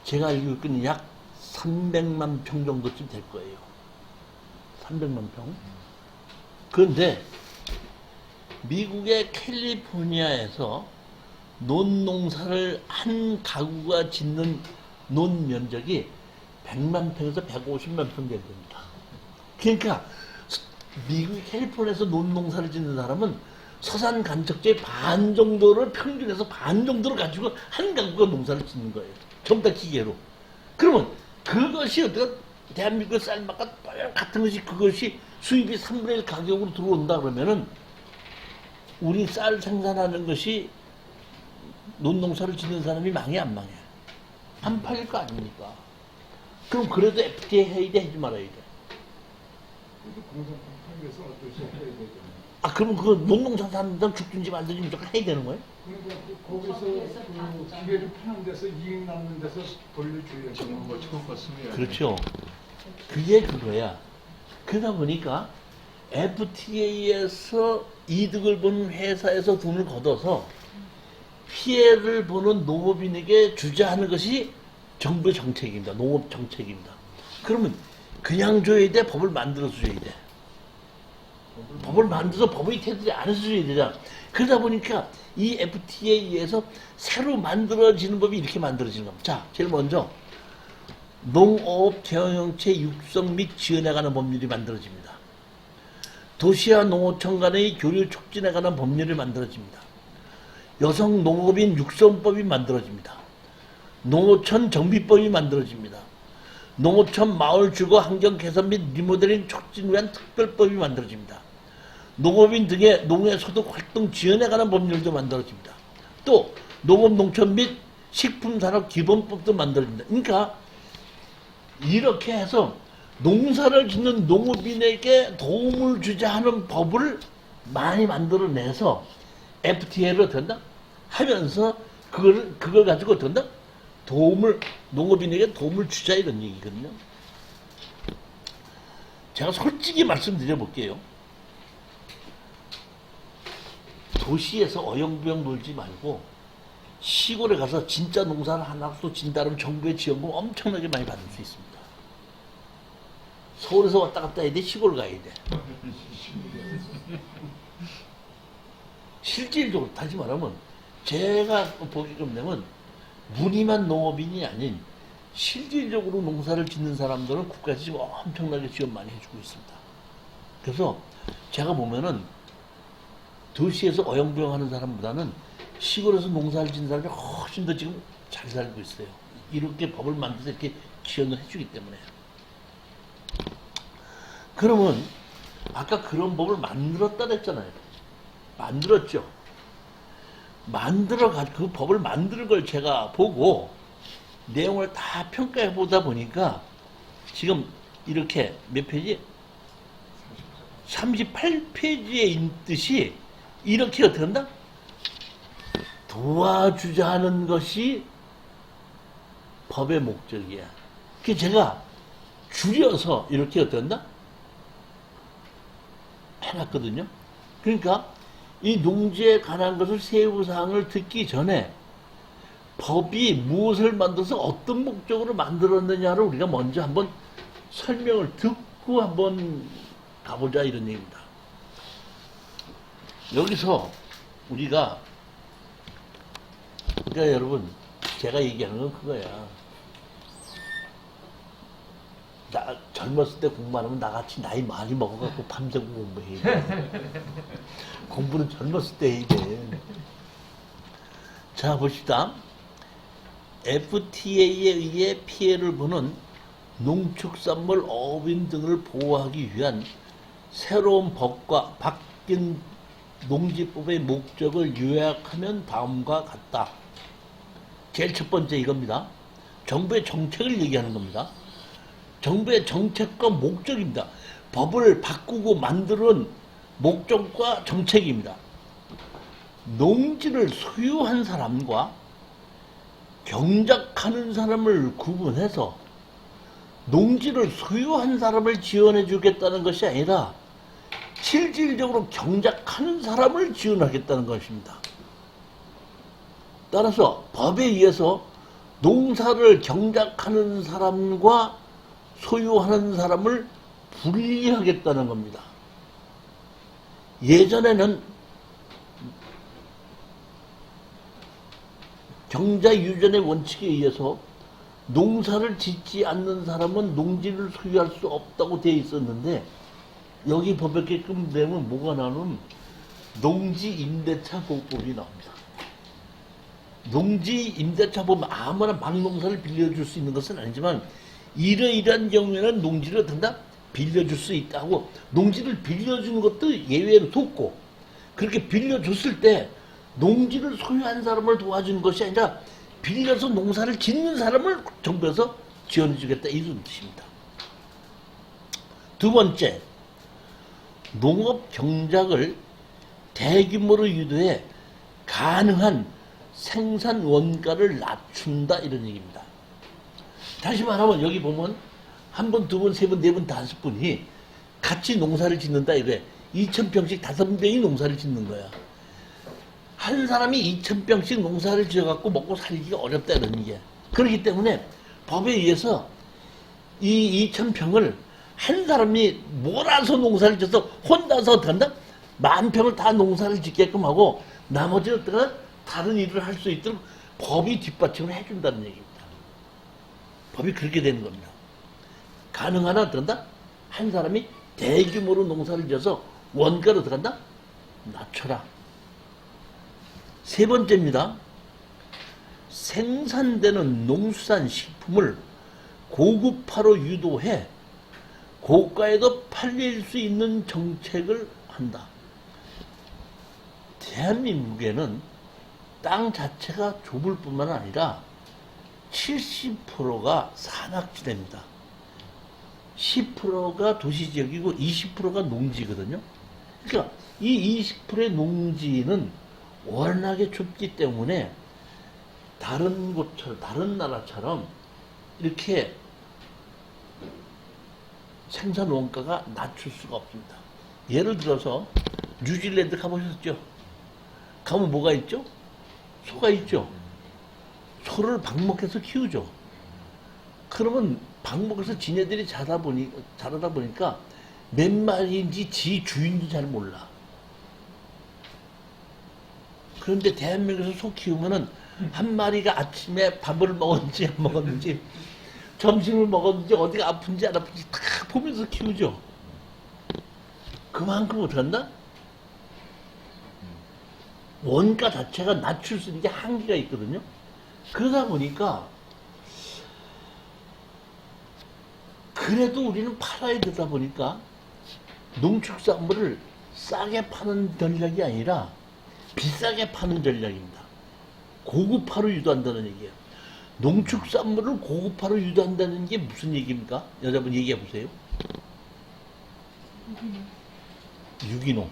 Speaker 1: 제가 알고 있기는 약 300만 평 정도쯤 될 거예요. 300만 평. 그런데 미국의 캘리포니아에서 논농사를 한 가구가 짓는 논 면적이 100만 평에서 150만 평 됩니다. 그러니까 미국 캘리포니아에서 논농사를 짓는 사람은 서산 간척지의 반 정도를 평균해서 반 정도를 가지고 한 가구가 농사를 짓는 거예요. 전부 다 기계로. 그러면 그것이 어떻게 대한민국의 쌀맛과 똑같은 것이 그것이 수입이 3분의 1 가격으로 들어온다 그러면은 우리 쌀 생산하는 것이 논농사를 짓는 사람이 망해 안 망해? 안 팔릴 거 아닙니까? 그럼 그래도 FTA 해야 돼, 하지 말아야 돼?
Speaker 2: 그래도 공산품 판매서 어쩔 수 없어야 되잖아요.
Speaker 1: 아, 그러면 그 농농산 사는 데는 죽든지 말든지 무조건 해야 되는 거예요?
Speaker 2: 그러니까 거기서 그 기계를 파는 데서 이익 남는 데서 돌려줘야죠.
Speaker 3: 정말 뭐 처음 봤으면
Speaker 1: 그렇죠. 그게 그거야. 그러다 보니까 FTA에서 이득을 보는 회사에서 돈을 걷어서 피해를 보는 농업인에게 주자 하는 것이 정부의 정책입니다. 농업 정책입니다. 그러면 그냥 줘야 돼? 법을 만들어서 줘야 돼? 법을 만들어서 법의 테두리 안에서 줘야 되잖아. 그러다 보니까 이 FTA에서 새로 만들어지는 법이 이렇게 만들어지는 겁니다. 자, 제일 먼저 농업 경영체 육성 및 지원에 관한 법률이 만들어집니다. 도시와 농어촌 간의 교류 촉진에 관한 법률이 만들어집니다. 여성 농업인 육성법이 만들어집니다. 농어촌 정비법이 만들어집니다. 농어촌 마을 주거 환경 개선 및 리모델링 촉진을 위한 특별법이 만들어집니다. 농업인 등의 농해 소득 활동 지원에 관한 법률도 만들어집니다. 또 농업 농촌 및 식품산업 기본법도 만들어집니다. 그러니까 이렇게 해서 농사를 짓는 농업인에게 도움을 주자 하는 법을 많이 만들어내서 FTA를 된다 하면서 그걸 가지고 된다 농업인에게 도움을 주자 이런 얘기거든요. 제가 솔직히 말씀드려 볼게요. 도시에서 어영부영 놀지 말고 시골에 가서 진짜 농사를 하나도 진다면 정부의 지원금 엄청나게 많이 받을 수 있습니다. 서울에서 왔다 갔다 해야 돼, 시골 가야 돼. 실질적으로 다시 말하면 제가 보기끔 되면 무늬만 농업인이 아닌 실질적으로 농사를 짓는 사람들은 국가에서 지금 엄청나게 지원 많이 해주고 있습니다. 그래서 제가 보면은 도시에서 어영부영 하는 사람보다는 시골에서 농사를 짓는 사람이 훨씬 더 지금 잘 살고 있어요. 이렇게 법을 만들어서 이렇게 지원을 해주기 때문에. 그러면 아까 그런 법을 만들었다 그랬잖아요. 만들었죠. 그 법을 만드는 걸 제가 보고 내용을 다 평가해 보다 보니까 지금 이렇게 몇 페이지? 38페이지에 있듯이 이렇게 어떻게 한다? 도와주자 하는 것이 법의 목적이야. 그 제가 줄여서 이렇게 어떻게 한다? 해놨거든요. 그러니까 이 농지에 관한 것을 세부사항을 듣기 전에 법이 무엇을 만들어서 어떤 목적으로 만들었느냐를 우리가 먼저 한번 설명을 듣고 한번 가보자 이런 얘기입니다. 여기서 우리가 그러니까 여러분 제가 얘기하는 건 그거야. 나 젊었을 때 공부하면 나같이 나이 많이 먹어갖고 밤새고 공부해야 돼. 공부는 젊었을 때 해야 돼. 자 봅시다. FTA에 의해 피해를 보는 농축산물 어업인 등을 보호하기 위한 새로운 법과 바뀐 농지법의 목적을 요약하면 다음과 같다. 제일 첫 번째 이겁니다. 정부의 정책을 얘기하는 겁니다. 정부의 정책과 목적입니다. 법을 바꾸고 만드는 목적과 정책입니다. 농지를 소유한 사람과 경작하는 사람을 구분해서 농지를 소유한 사람을 지원해 주겠다는 것이 아니라 실질적으로 경작하는 사람을 지원하겠다는 것입니다. 따라서 법에 의해서 농사를 경작하는 사람과 소유하는 사람을 분리하겠다는 겁니다. 예전에는 경자유전의 원칙에 의해서 농사를 짓지 않는 사람은 농지를 소유할 수 없다고 되어 있었는데 여기 법에 게끔 되면 뭐가 나오면 농지 임대차 보호법이 나옵니다. 농지 임대차 보면 아무나 막 농사를 빌려줄 수 있는 것은 아니지만 이러이러한 경우에는 농지를 어떤다? 빌려줄 수 있다고 농지를 빌려주는 것도 예외로 뒀고 그렇게 빌려줬을 때 농지를 소유한 사람을 도와주는 것이 아니라 빌려서 농사를 짓는 사람을 정부에서 지원해 주겠다 이런 뜻입니다. 두 번째, 농업 경작을 대규모로 유도해 가능한 생산 원가를 낮춘다 이런 얘기입니다. 다시 말하면 여기 보면 한 번, 두 번, 세 번, 네 번, 다섯 분이 같이 농사를 짓는다 이거야. 2,000평씩 5명이 농사를 짓는 거야. 한 사람이 2,000평씩 농사를 지어갖고 먹고 살기가 어렵다 이런 얘기야. 그렇기 때문에 법에 의해서 이 2,000평을 한 사람이 몰아서 농사를 짓어서 혼자서 어떡한다? 10,000평을 다 농사를 짓게끔 하고 나머지 어떤 다른 일을 할 수 있도록 법이 뒷받침을 해준다는 얘기입니다. 법이 그렇게 되는 겁니다. 가능한 한 어떡한다? 한 사람이 대규모로 농사를 지어서 원가를 어떡한다? 낮춰라. 세 번째입니다. 생산되는 농수산 식품을 고급화로 유도해 고가에도 팔릴 수 있는 정책을 한다. 대한민국에는 땅 자체가 좁을 뿐만 아니라 70%가 산악지대입니다. 10%가 도시지역이고 20%가 농지거든요. 그러니까 이 20%의 농지는 워낙에 좁기 때문에 다른 곳처럼, 다른 나라처럼 이렇게 생산 원가가 낮출 수가 없습니다. 예를 들어서 뉴질랜드 가보셨죠? 가면 뭐가 있죠? 소가 있죠? 소를 방목해서 키우죠. 그러면 방목해서 지네들이 자라다 보니까 몇 마리인지 지 주인도 잘 몰라. 그런데 대한민국에서 소 키우면은 한 마리가 아침에 밥을 먹었는지 안 먹었는지 점심을 먹었는지 어디가 아픈지 안 아픈지 다 보면서 키우죠. 그만큼 어떡한다? 원가 자체가 낮출 수 있는 게 한계가 있거든요. 그러다 보니까 그래도 우리는 팔아야 되다 보니까 농축산물을 싸게 파는 전략이 아니라 비싸게 파는 전략입니다. 고급화로 유도한다는 얘기예요. 농축산물을 고급화로 유도한다는 게 무슨 얘기입니까? 여자분 얘기해 보세요. 유기농.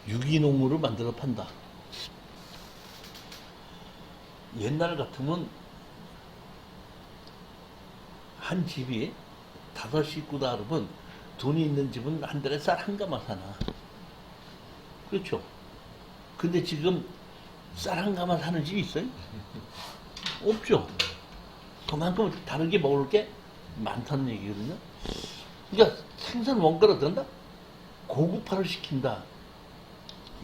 Speaker 1: 유기농으로 만들어 판다. 옛날 같으면 한 집이 5 식구다 그러면 돈이 있는 집은 한 달에 쌀 한 가마 사나. 그렇죠? 근데 지금 쌀 한 가마 사는 집이 있어요? 없죠? 그만큼 다르게 먹을 게 많다는 얘기거든요. 그러니까 생산 원가를 어떤다? 고급화를 시킨다.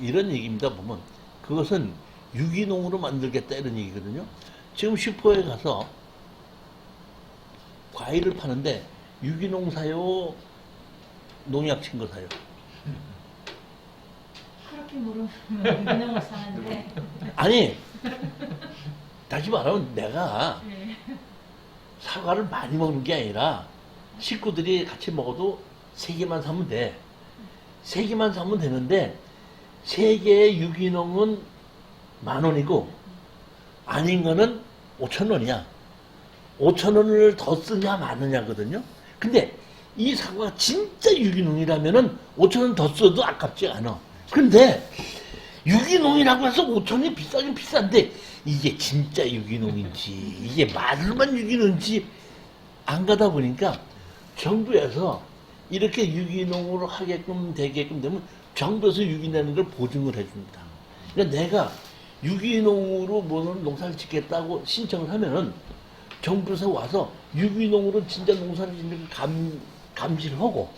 Speaker 1: 이런 얘기입니다. 보면 그것은 유기농으로 만들겠다 이런 얘기거든요. 지금 슈퍼에 가서 과일을 파는데 유기농 사요, 농약 친 거 사요.
Speaker 3: 그렇게 물으면 유기농을 사는데.
Speaker 1: 아니, 다시 말하면 내가
Speaker 3: 네.
Speaker 1: 사과를 많이 먹는 게 아니라 식구들이 같이 먹어도 3개만 사면 돼. 3개만 사면 되는데 3개의 유기농은 10,000원이고 아닌 거는 5,000원이야. 5,000원을 더 쓰냐 마느냐거든요. 근데 이 사과가 진짜 유기농이라면은 5,000원 더 써도 아깝지 않아. 근데 유기농이라고 해서 5,000원이 비싸긴 비싼데 이게 진짜 유기농인지 이게 말로만 유기농인지 안 가다 보니까 정부에서 이렇게 유기농으로 하게끔 되게끔 되면 정부에서 유기농하는 걸 보증을 해줍니다. 그러니까 내가 유기농으로 뭐는 농사를 짓겠다고 신청을 하면은 정부에서 와서 유기농으로 진짜 농사를 짓는 걸 감시를 하고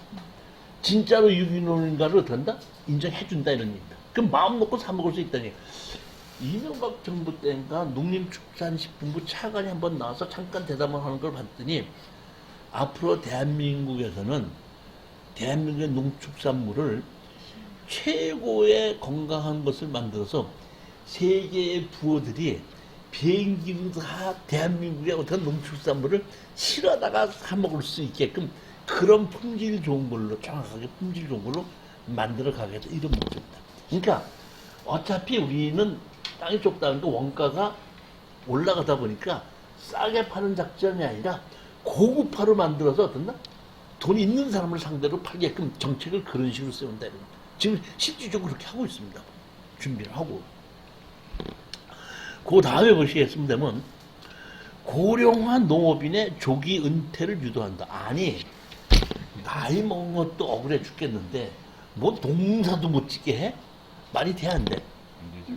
Speaker 1: 진짜로 유기농인가를 어떻게 한다? 인정해준다 이런 얘기입니다. 그럼 마음 놓고 사 먹을 수 있다니. 이명박 정부 때인가 농림축산식품부 차관이 한번 나와서 잠깐 대담을 하는 걸 봤더니 앞으로 대한민국에서는 대한민국의 농축산물을 최고의 건강한 것을 만들어서 세계의 부호들이 비행기로 다 대한민국의 어떤 농축산물을 실어다가 사 먹을 수 있게끔 그런 품질 좋은 걸로 정확하게 품질 좋은 걸로 만들어 가겠다 이런 목표입니다. 그러니까 어차피 우리는 땅이 좁다는 거 원가가 올라가다 보니까 싸게 파는 작전이 아니라 고급화로 만들어서 어떤다? 돈 있는 사람을 상대로 팔게끔 정책을 그런 식으로 세운다. 지금 실질적으로 그렇게 하고 있습니다. 준비를 하고. 그 다음에 보시겠으면 되면 고령화 농업인의 조기 은퇴를 유도한다. 아니 나이 먹은 것도 억울해 죽겠는데 뭐 농사도 못 짓게 해? 말이 돼 안 돼?
Speaker 4: 안 되죠.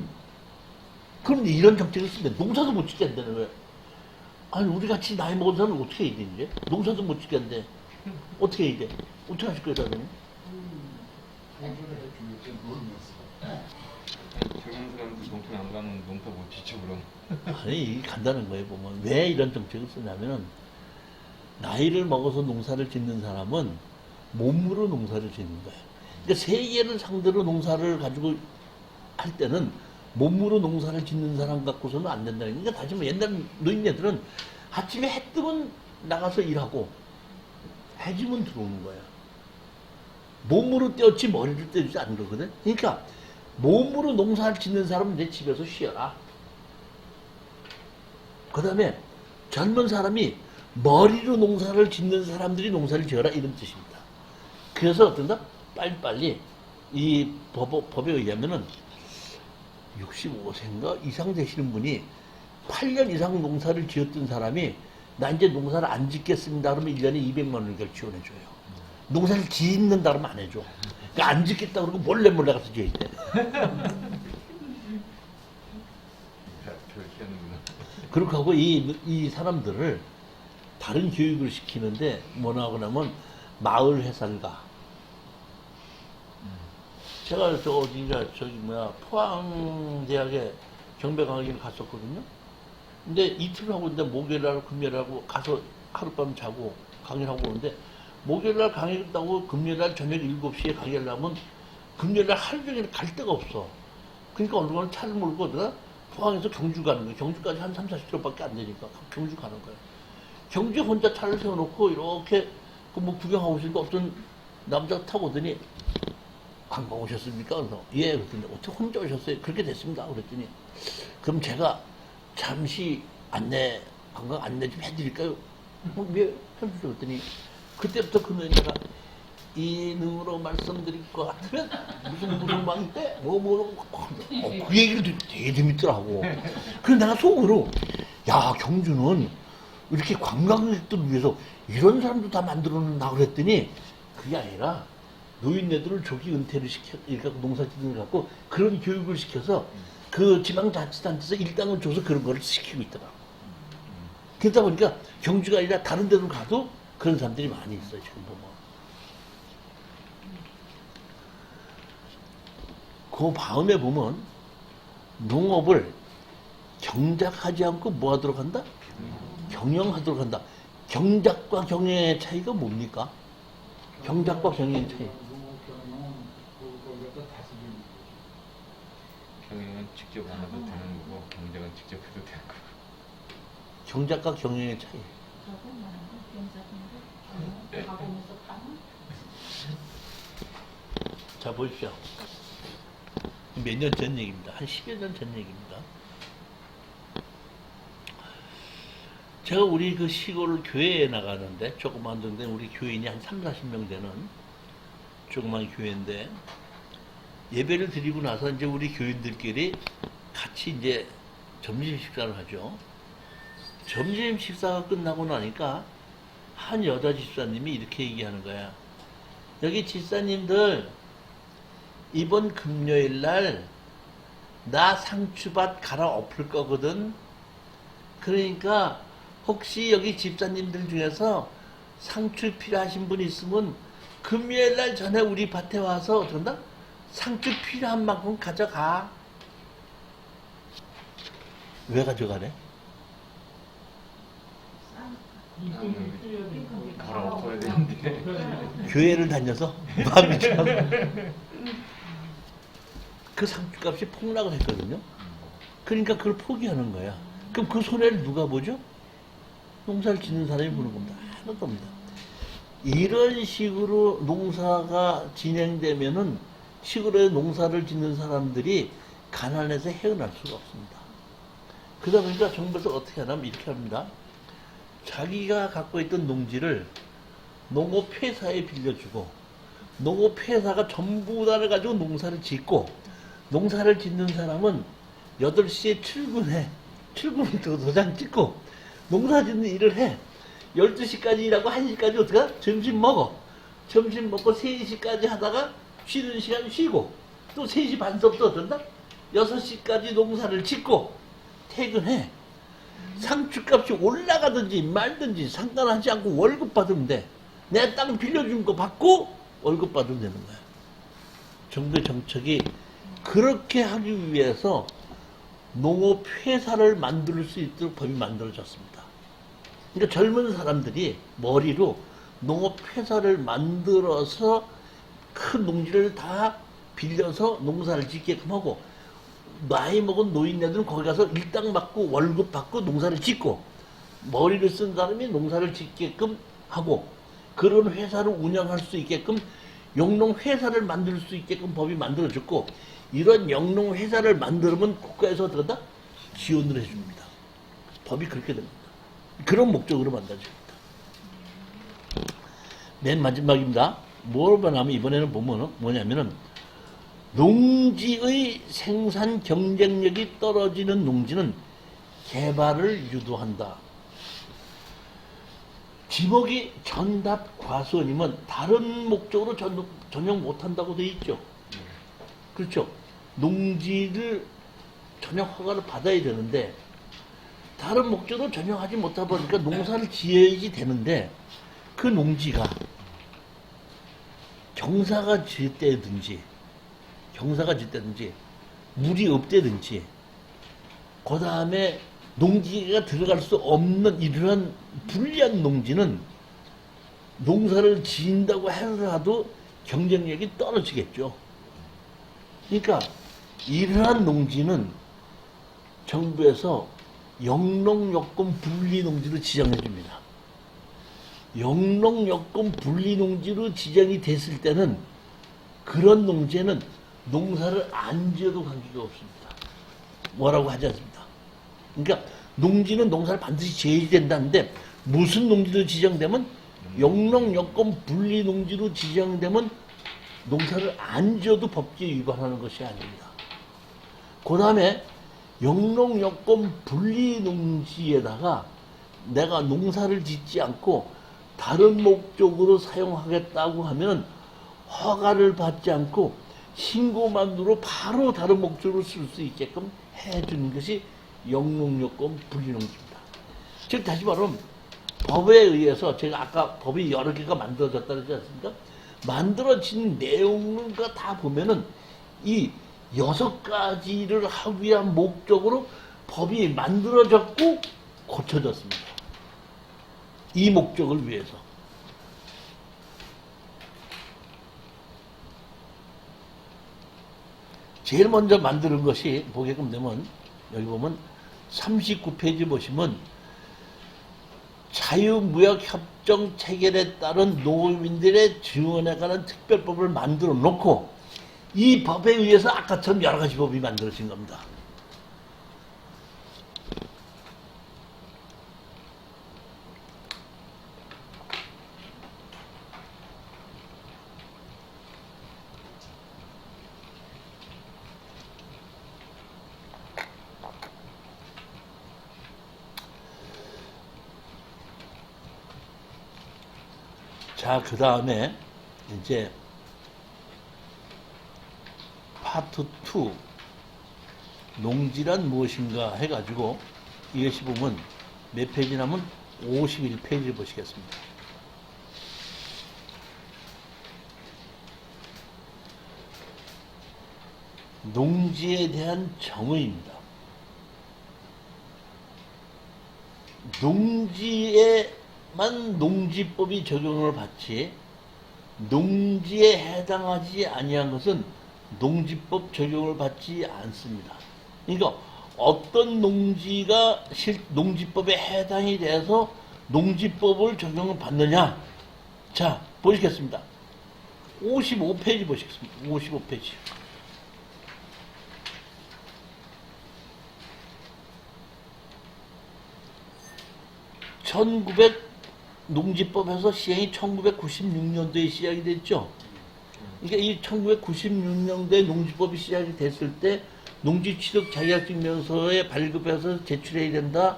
Speaker 1: 그럼 이런 정책을 쓰면 농사도 못 짓게 한다는 거야. 아니 우리 같이 나이 먹은 사람은 어떻게 해야 돼 이제? 농사도 못 짓게 한대. 어떻게 해야 돼? 어떻게 하실 거예요 다들?
Speaker 2: 동전을 해주겠지 모르겠어.
Speaker 4: 젊은 사람들 농촌 안 가면 농사 못 짓죠 그럼.
Speaker 1: 아니 이게 간단한 거예요 보면. 왜 이런 정책을 쓰냐면은 나이를 먹어서 농사를 짓는 사람은 몸으로 농사를 짓는 거예요. 그러니까 세계를 상대로 농사를 가지고 할 때는 몸으로 농사를 짓는 사람 갖고서는 안 된다는 거예요. 그러니까 다시 말해 옛날 노인네들은 아침에 해 뜨면 나가서 일하고 해 지면 들어오는 거야. 몸으로 떼었지 머리를 떼지 않은 거거든. 그러니까 몸으로 농사를 짓는 사람은 내 집에서 쉬어라. 그 다음에 젊은 사람이 머리로 농사를 짓는 사람들이 농사를 지어라 이런 뜻입니다. 그래서 어떤다? 빨리빨리 이 법에 의하면은 65세인가 이상 되시는 분이 8년 이상 농사를 지었던 사람이 나 이제 농사를 안 짓겠습니다 그러면 1년에 200만 원을 지원해줘요. 농사를 짓는다 그러면 안 해줘. 그러니까 안 짓겠다 그러고 몰래 가서 지어야 돼.
Speaker 4: 저렇게 하는구나.
Speaker 1: 그렇게 하고 이 사람들을 다른 교육을 시키는데 뭐나 하고 나면 마을 회사가 제가 포항대학에 경배 강의를 갔었거든요. 근데 이틀 하고 있는데 목요일날 금요일하고 가서 하룻밤 자고 강의를 하고 오는데 목요일날 강의를 끝나고 금요일날 저녁 7시에 강의를 하면 금요일날 하루 종일 갈 데가 없어. 그러니까 어느 날 차를 몰고 내가 포항에서 경주 가는 거야. 경주까지 한 30-40km밖에 안 되니까 경주 가는 거야. 경주에 혼자 차를 세워놓고 이렇게 그 뭐 구경하고 있으니까 어떤 남자가 타고 오더니 관광 오셨습니까? 그래서 예. 그랬더니 어떻게 혼자 오셨어요? 그렇게 됐습니다. 그랬더니 그럼 제가 잠시 관광 안내 좀 해드릴까요? 왜? 해주죠. 그랬더니 그때부터 그 노인네가 이능으로 말씀드릴 것 같으면 무슨 망 때? 그 얘기를 되게 재밌더라고. 그래서 내가 속으로 야 경주는 이렇게 관광객들을 위해서 이런 사람도 다 만들어놓나 그랬더니 그게 아니라 노인네들을 조기 은퇴를 시켜, 그러니까 농사짓는 갖고 그런 교육을 시켜서 그 지방자치단체에서 일당을 줘서 그런 거를 시키고 있더라고. 그러다 보니까 경주가 아니라 다른 데로 가도 그런 사람들이 많이 있어요, 지금 보면. 그 다음에 보면 농업을 경작하지 않고 뭐 하도록 한다? 경영하도록 한다. 경작과 경영의 차이가 뭡니까? 경작과 경영의 차이.
Speaker 4: 경영은 직접 안 해도 되는 거고 경작은 직접 해도 되는 거고.
Speaker 1: 경작과 경영의 차이.
Speaker 3: 저거 말하는 거 가보면서 파는
Speaker 1: 자, 보십시오. 몇 년 전 얘기입니다. 한 10여 년 전 얘기입니다. 제가 우리 그 시골 교회에 나가는데, 조그만 동네 우리 교인이 한 30-40명 되는 조그만 교회인데, 예배를 드리고 나서 이제 우리 교인들끼리 같이 이제 점심 식사를 하죠. 점심 식사가 끝나고 나니까 한 여자 집사님이 이렇게 얘기하는 거야. 여기 집사님들, 이번 금요일 날 나 상추밭 갈아 엎을 거거든. 그러니까 혹시 여기 집사님들 중에서 상추 필요하신 분 있으면 금요일 날 전에 우리 밭에 와서 어떤다? 상추 필요한 만큼 가져가. 왜 가져가래?
Speaker 4: 갈아 엎어야 되는데.
Speaker 1: 교회를 다녀서 마음이 참. 그 상추값이 폭락을 했거든요. 그러니까 그걸 포기하는 거야. 그럼 그 손해를 누가 보죠? 농사를 짓는 사람이 보는 겁니다. 하나도 없습니다. 이런 식으로 농사가 진행되면은 시골에 농사를 짓는 사람들이 가난해서 헤어날 수가 없습니다. 그러다 보니까 정부에서 어떻게 하냐면 이렇게 합니다. 자기가 갖고 있던 농지를 농업회사에 빌려주고 농업회사가 전부 다를 가지고 농사를 짓고, 농사를 짓는 사람은 8시에 출근해. 출근부터 도장 찍고, 농사 짓는 일을 해. 12시까지 일하고 1시까지 어떡하? 점심 먹어. 점심 먹고 3시까지 하다가 쉬는 시간 쉬고, 또 3시 반 수업도 어떤다? 6시까지 농사를 짓고, 퇴근해. 상추값이 올라가든지 말든지 상관하지 않고 월급 받으면 돼. 내 땅 빌려준 거 받고 월급 받으면 되는 거야. 정부의 정책이 그렇게 하기 위해서 농업회사를 만들 수 있도록 법이 만들어졌습니다. 그러니까 젊은 사람들이 머리로 농업회사를 만들어서 큰 농지를 다 빌려서 농사를 짓게끔 하고, 나이 먹은 노인네들은 거기 가서 일당 받고 월급 받고 농사를 짓고, 머리를 쓴 사람이 농사를 짓게끔 하고, 그런 회사를 운영할 수 있게끔 영농회사를 만들 수 있게끔 법이 만들어졌고, 이런 영농회사를 만들면 국가에서 어떻게 한다? 지원을 해줍니다. 법이 그렇게 됩니다. 그런 목적으로 만들어집니다. 맨 마지막입니다. 뭘 보냐면, 이번에는 보면 뭐냐면은, 농지의 생산 경쟁력이 떨어지는 농지는 개발을 유도한다. 지목이 전답 과수원이면 다른 목적으로 전용 못한다고 돼 있죠. 그렇죠. 농지를 전용 허가를 받아야 되는데 다른 목적으로 전용하지 못하다 보니까 농사를 지어야지 되는데, 그 농지가 경사가 질때든지 물이 없대든지, 그 다음에 농지가 들어갈 수 없는 이러한 불리한 농지는 농사를 지은다고 하더라도 경쟁력이 떨어지겠죠. 그러니까 이러한 농지는 정부에서 영농여권 분리농지로 지정해 줍니다. 영농여권 분리농지로 지정이 됐을 때는 그런 농지에는 농사를 안 지어도 관계가 없습니다. 뭐라고 하지 않습니다. 그러니까 농지는 농사를 반드시 지어야 된다는데, 무슨 농지로 지정되면, 영농여권 분리농지로 지정되면 농사를 안 지어도 법규에 위반하는 것이 아닙니다. 그 다음에 영농여권 분리농지에다가 내가 농사를 짓지 않고 다른 목적으로 사용하겠다고 하면 허가를 받지 않고 신고만으로 바로 다른 목적으로 쓸 수 있게끔 해주는 것이 영농여권 분리농지입니다. 즉 다시 말하면 법에 의해서, 제가 아까 법이 여러 개가 만들어졌다 그러지 않습니까? 만들어진 내용을 다 보면은 이 6가지를 하기 위한 목적으로 법이 만들어졌고 고쳐졌습니다. 이 목적을 위해서. 제일 먼저 만드는 것이 보게끔 되면, 여기 보면 39페이지 보시면 자유무역협정 체결에 따른 농업인들의 지원에 관한 특별법을 만들어 놓고, 이 법에 의해서 아까처럼 여러 가지 법이 만들어진 겁니다. 자, 그 다음에 이제 파트 2 농지란 무엇인가 해가지고, 이것이 보면 몇 페이지냐면 51페이지를 보시겠습니다. 농지에 대한 정의입니다. 농지에만 농지법이 적용을 받지, 농지에 해당하지 아니한 것은 농지법 적용을 받지 않습니다. 그러니까 어떤 농지가 농지법에 해당이 돼서 농지법을 적용을 받느냐. 자, 보시겠습니다. 55페이지 보시겠습니다. 55페이지. 1900 농지법에서 시행이 1996년도에 시작이 됐죠. 그러니까 이 1996년도에 농지법이 시작이 됐을 때 농지취득 자격증명서에 발급해서 제출해야 된다.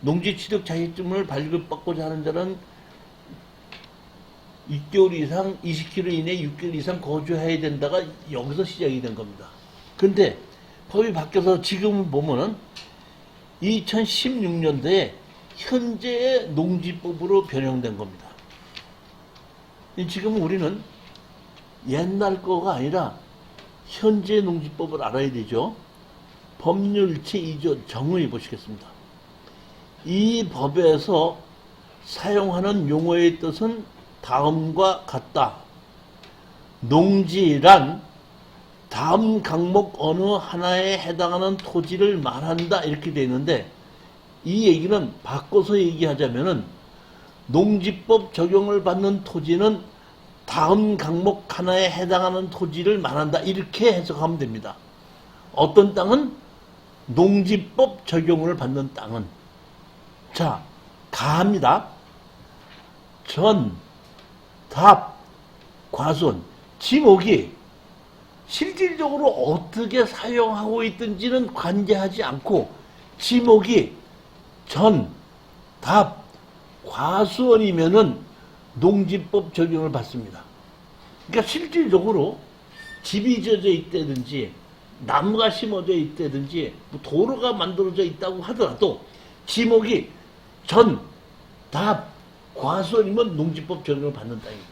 Speaker 1: 농지취득 자격증을 발급받고자 하는 자는 6개월 이상, 20km 이내 6개월 이상 거주해야 된다가 여기서 시작이 된 겁니다. 근데 법이 바뀌어서 지금 보면은 2016년도에 현재의 농지법으로 변형된 겁니다. 지금 우리는 옛날 거가 아니라 현재 농지법을 알아야 되죠. 법률 제2조 정의 보시겠습니다. 이 법에서 사용하는 용어의 뜻은 다음과 같다. 농지란 다음 강목 어느 하나에 해당하는 토지를 말한다 이렇게 되어 있는데, 이 얘기는 바꿔서 얘기하자면은 농지법 적용을 받는 토지는 다음 강목 하나에 해당하는 토지를 말한다 이렇게 해석하면 됩니다. 어떤 땅은 농지법 적용을 받는 땅은, 자, 가합니다. 전, 답, 과손, 지목이 실질적으로 어떻게 사용하고 있든지는 관계하지 않고 지목이 전, 답, 과수원이면은 농지법 적용을 받습니다. 그러니까 실질적으로 집이 지어져 있다든지 나무가 심어져 있다든지 뭐 도로가 만들어져 있다고 하더라도 지목이 전, 답, 과수원이면 농지법 적용을 받는 땅입니다.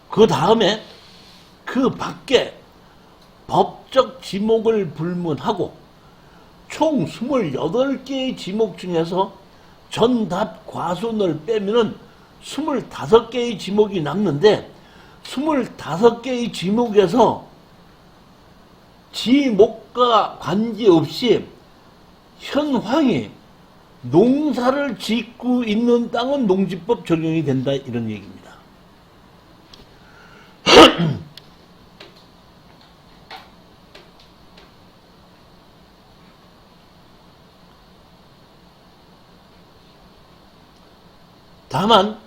Speaker 1: 그 다음에 그 밖에 법적 지목을 불문하고 총 28개의 지목 중에서 전답 과손을 빼면은 25개의 지목이 남는데, 25개의 지목에서 지목과 관계없이 현황이 농사를 짓고 있는 땅은 농지법 적용이 된다 이런 얘기입니다. 다만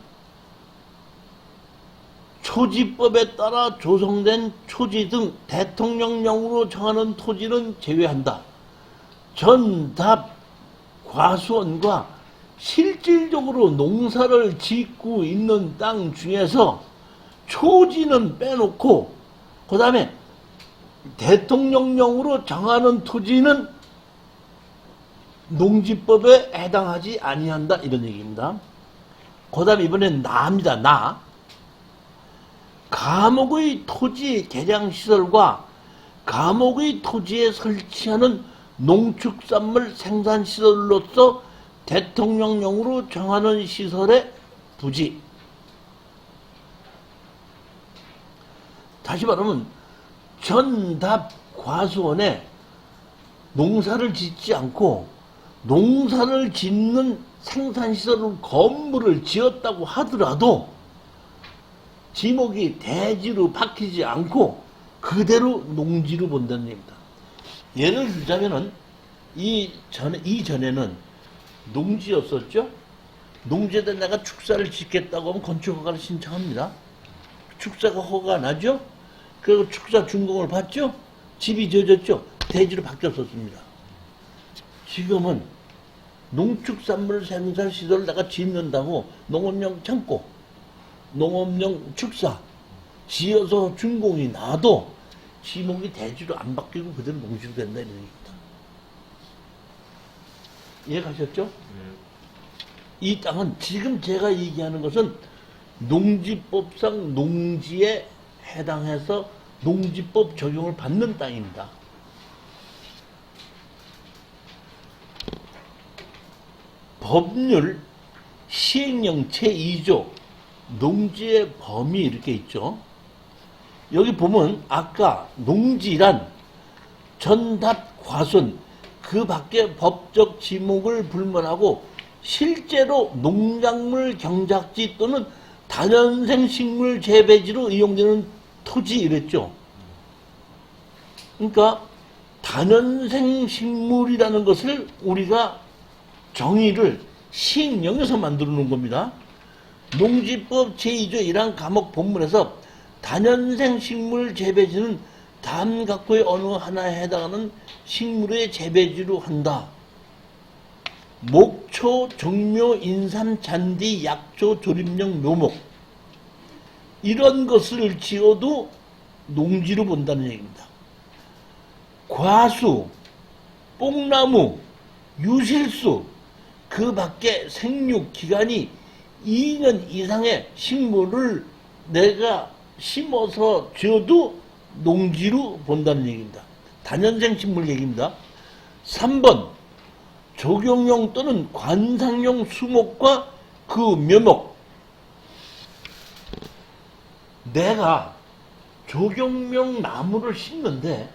Speaker 1: 초지법에 따라 조성된 초지 등 대통령령으로 정하는 토지는 제외한다. 전답 과수원과 실질적으로 농사를 짓고 있는 땅 중에서 초지는 빼놓고 그 다음에 대통령령으로 정하는 토지는 농지법에 해당하지 아니한다 이런 얘기입니다. 그 다음에 이번엔 나입니다. 나. 감옥의 토지 개량시설과 감옥의 토지에 설치하는 농축산물 생산시설로서 대통령령으로 정하는 시설의 부지. 다시 말하면 전답 과수원에 농사를 짓지 않고 농사를 짓는 생산시설을 건물을 지었다고 하더라도 지목이 대지로 박히지 않고 그대로 농지로 본다는 얘기입니다. 예를 들자면은 이전에는 농지였었죠. 농지에다 내가 축사를 짓겠다고 하면 건축허가를 신청합니다. 축사가 허가가 나죠. 그리고 축사 준공을 받죠. 집이 지어졌죠. 대지로 바뀌었었습니다. 지금은 농축산물 생산시설을 내가 짓는다고 농업용 창고, 농업용 축사 지어서 준공이 나도 지목이 대지로 안 바뀌고 그대로 농지로 된다 이런 얘기입니다. 이해가셨죠? 이 땅은 지금 제가 얘기하는 것은 농지법상 농지에 해당해서 농지법 적용을 받는 땅입니다. 법률 시행령 제2조 농지의 범위 이렇게 있죠. 여기 보면 아까 농지란 전답 과손 그 밖에 법적 지목을 불문하고 실제로 농작물 경작지 또는 다년생 식물 재배지로 이용되는 토지 이랬죠. 그러니까 다년생 식물이라는 것을 우리가 정의를 시행령에서 만들어 놓은 겁니다. 농지법 제2조 1항 과목 본문에서 다년생 식물 재배지는 다음 각호의 어느 하나에 해당하는 식물의 재배지로 한다. 목초, 종묘, 인삼, 잔디, 약초, 조림용, 묘목 이런 것을 지어도 농지로 본다는 얘기입니다. 과수, 뽕나무, 유실수 그 밖에 생육 기간이 2년 이상의 식물을 내가 심어서 지어도 농지로 본다는 얘기입니다. 다년생 식물 얘기입니다. 3번 조경용 또는 관상용 수목과 그 묘목. 내가 조경용 나무를 심는데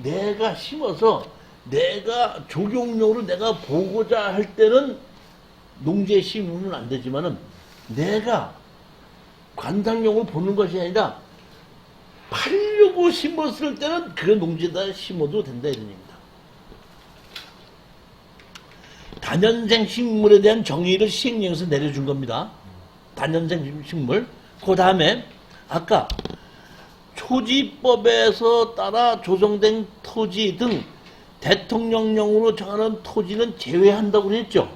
Speaker 1: 내가 심어서 내가 조경용으로 내가 보고자 할 때는 농지에 심으면 안 되지만은 내가 관상용을 보는 것이 아니라 팔려고 심었을 때는 그 농지에다 심어도 된다 이런 얘기입니다. 다년생 식물에 대한 정의를 시행령에서 내려준 겁니다. 다년생 식물. 그 다음에 아까 초지법에서 따라 조성된 토지 등 대통령령으로 정하는 토지는 제외한다고 그랬죠.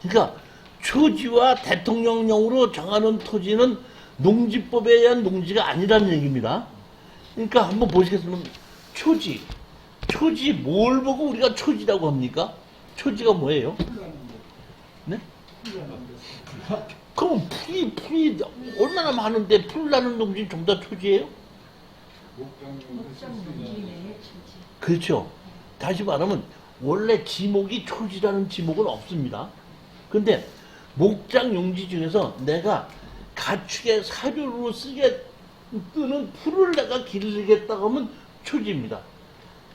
Speaker 1: 그러니까 초지와 대통령령으로 정하는 토지는 농지법에 의한 농지가 아니라는 얘기입니다. 그러니까 한번 보시겠으면 초지. 초지 뭘 보고 우리가 초지라고 합니까? 초지가 뭐예요? 네? 그럼 풀이 얼마나 많은데 풀 나는 농지는 전부 다 초지예요?
Speaker 3: 목장 농지 내에 초지.
Speaker 1: 그렇죠. 다시 말하면 원래 지목이 초지라는 지목은 없습니다. 근데 목장 용지 중에서 내가 가축의 사료로 뜨는 풀을 내가 기르겠다고 하면 초지입니다.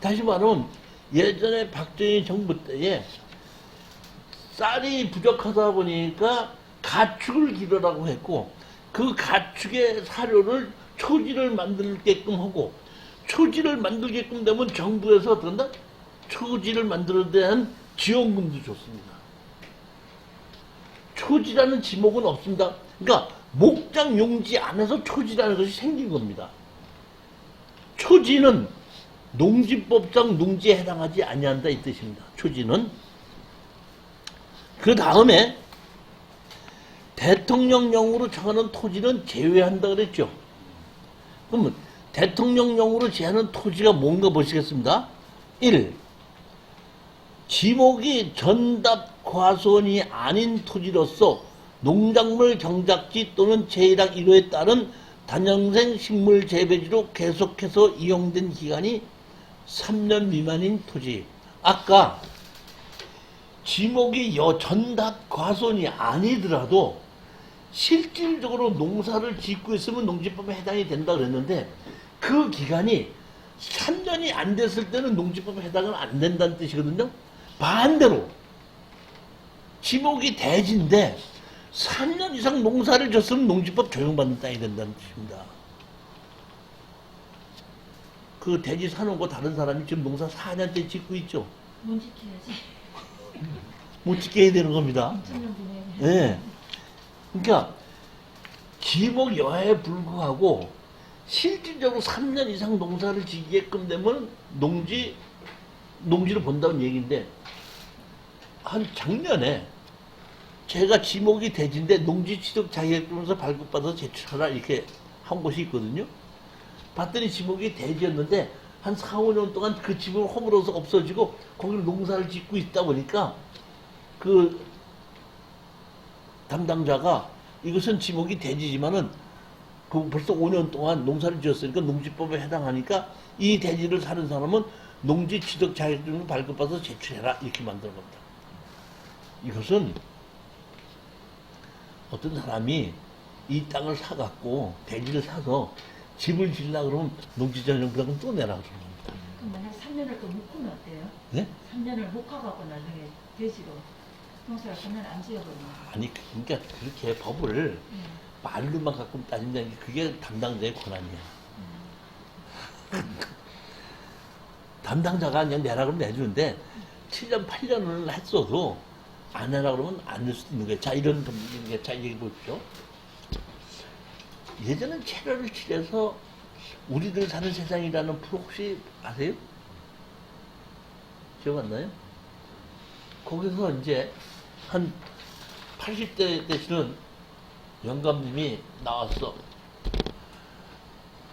Speaker 1: 다시 말하면 예전에 박정희 정부 때에 쌀이 부족하다 보니까 가축을 기르라고 했고 그 가축의 사료를 초지를 만들게끔 하고 초지를 만들게끔 되면 정부에서 어떤다? 초지를 만들어야 대한 지원금도 줬습니다. 초지라는 지목은 없습니다. 그러니까 목장 용지 안에서 초지라는 것이 생긴 겁니다. 초지는 농지법상 농지에 해당하지 아니한다 이 뜻입니다. 초지는. 그 다음에 대통령령으로 정하는 토지는 제외한다 그랬죠. 그러면 대통령령으로 제하는 토지가 뭔가 보시겠습니다. 1. 지목이 전답 과수원이 아닌 토지로서 농작물 경작지 또는 제1항 1호에 따른 단연생 식물 재배지로 계속해서 이용된 기간이 3년 미만인 토지. 아까 지목이 전답 과수원이 아니더라도 실질적으로 농사를 짓고 있으면 농지법에 해당이 된다 그랬는데 그 기간이 3년이 안 됐을 때는 농지법에 해당은 안 된다는 뜻이거든요. 반대로 지목이 대지인데 3년 이상 농사를 졌으면 농지법 적용받는 땅이 된다는 뜻입니다. 그 대지 사놓고 다른 사람이 지금 농사 4년째 짓고 있죠.
Speaker 3: 못 지켜야지.
Speaker 1: 못 짓게 해야 되는 겁니다.
Speaker 3: 3년 보내야
Speaker 1: 네. 그러니까 지목 여하에 불구하고 실질적으로 3년 이상 농사를 지게끔 되면 농지를 본다는 얘기인데 한 작년에 제가 지목이 대지인데 농지 취득 자격증에서 발급받아서 제출하라 이렇게 한 곳이 있거든요. 봤더니 지목이 대지였는데 한 4, 5년 동안 그 지목을 허물어서 없어지고 거기를 농사를 짓고 있다 보니까 그 담당자가 이것은 지목이 대지지만은 그 벌써 5년 동안 농사를 지었으니까 농지법에 해당하니까 이 대지를 사는 사람은 농지 취득 자격증을 발급받아서 제출해라 이렇게 만든 겁니다. 이것은 어떤 사람이 이 땅을 사갖고 대지를 사서 집을 지으려고 그러면 농지전용부담금 또 내라고 그러는 겁니다.
Speaker 3: 그럼 만약 3년을 또 못 꾸면 어때요?
Speaker 1: 네?
Speaker 3: 3년을 못 가갖고 나중에 돼지로 농사를 3년 안 지어버리면.
Speaker 1: 아니 그러니까 그렇게 법을 말로만 갖고 따진다는 게 그게 담당자의 권한이야. 담당자가 그냥 내라 그러면 내주는데 7년 8년을 했어도 안 해라 그러면 안 할 수도 있는 거예요. 자, 이런 게, 자, 얘기 보십시오. 예전엔 체러를 칠해서 우리들 사는 세상이라는 프로 혹시 아세요? 기억 안 나요? 거기서 이제 한 80대 되시는 영감님이 나왔어.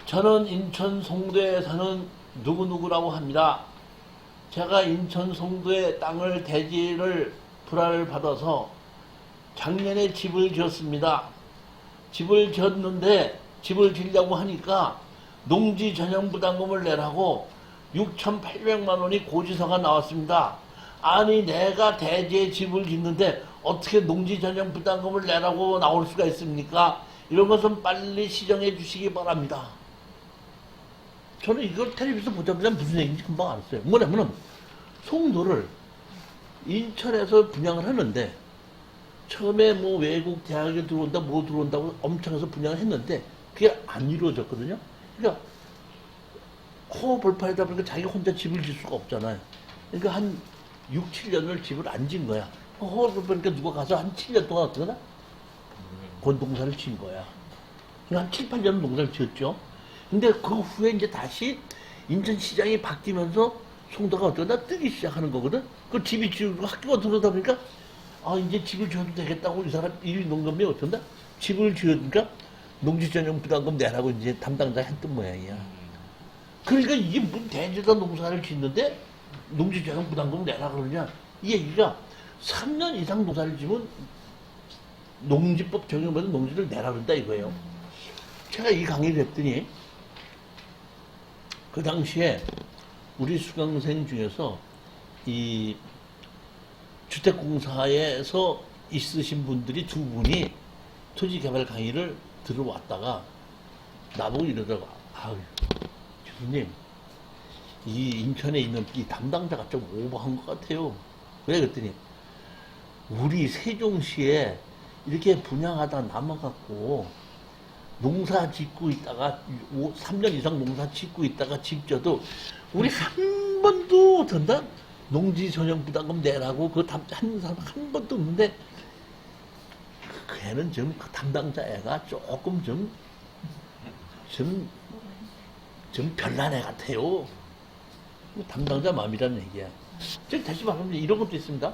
Speaker 1: 저는 인천 송도에 사는 누구누구라고 합니다. 제가 인천 송도에 땅을 대지를 불화를 받아서 작년에 집을 지었습니다. 집을 지었는데 집을 지려고 하니까 농지 전용 부담금을 내라고 6,800만 원이 고지서가 나왔습니다. 아니 내가 대지에 집을 짓는데 어떻게 농지 전용 부담금을 내라고 나올 수가 있습니까? 이런 것은 빨리 시정해 주시기 바랍니다. 저는 이걸 텔레비에서 보자마자 무슨 얘기인지 금방 알았어요. 뭐냐면은 송도를 인천에서 분양을 하는데 처음에 뭐 외국 대학에 들어온다 뭐 들어온다고 엄청 해서 분양을 했는데 그게 안 이루어졌거든요. 그러니까 허벌판이다 보니까 자기가 혼자 집을 질 수가 없잖아요. 그러니까 한 6, 7년을 집을 안 진 거야. 허벌판이니까 누가 가서 한 7년 동안 어떡하나? 건 농사를 진 거야. 한 7, 8년 농사를 지었죠. 근데 그 후에 이제 다시 인천시장이 바뀌면서 송도가 어쩌다 뜨기 시작하는 거거든. 그 집이 지고 학교가 들어오다 보니까 아 이제 집을 지어도 되겠다고 이 사람 이 농감이 어쩐다? 집을 지으니까 농지 전용 부담금 내라고 이제 담당자 했던 모양이야. 그러니까 이게 무슨 대지에다 농사를 짓는데 농지 전용 부담금 내라 그러냐? 이 얘기가 3년 이상 농사를 지면 농지법 적용받은 농지를 내라 그런다 이거예요. 제가 이 강의를 했더니 그 당시에 우리 수강생 중에서 이 주택공사에서 있으신 분들이 두 분이 토지개발 강의를 들어왔다가 나보고 이러더라고. 아유, 교수님, 이 인천에 있는 이 담당자가 좀 오버한 것 같아요. 왜 그랬더니 우리 세종시에 이렇게 분양하다 남아갖고 농사 짓고 있다가 3년 이상 농사 짓고 있다가 집져도 우리 한 번도 된다? 농지 전용 부담금 내라고 그 하는 사람 한 번도 없는데 그 애는 좀 그 담당자 애가 조금 좀 별난 애 같아요. 담당자 마음이라는 얘기야. 즉 다시 말하면 이런 것도 있습니다.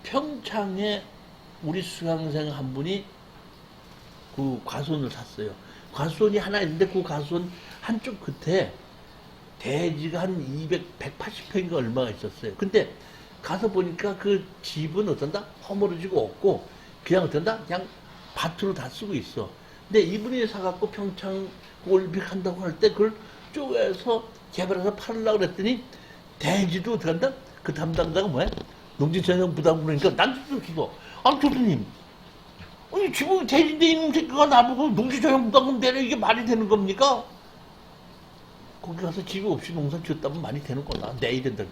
Speaker 1: 평창에 우리 수강생 한 분이 그 과수원을 샀어요. 과수원이 하나 있는데 그 과수원 한쪽 끝에 대지가 한 180평인가 얼마가 있었어요. 근데 가서 보니까 그 집은 어떤다? 허물어지고 없고 그냥 어떤다? 그냥 밭으로 다 쓰고 있어. 근데 이분이 사갖고 평창 올림픽 한다고 할 때 그걸 쪼개서 개발해서 팔으려고 그랬더니 대지도 어떡한다? 그 담당자가 뭐야? 농지 전용 부담 그러니까 난 그거 아 교수님 아니 지금 대지인데 있는 새끼가 나보고 농지 전용 부담금 내려 이게 말이 되는 겁니까? 거기 가서 집이 없이 농사 지었다면 많이 되는 거나 내야 된다.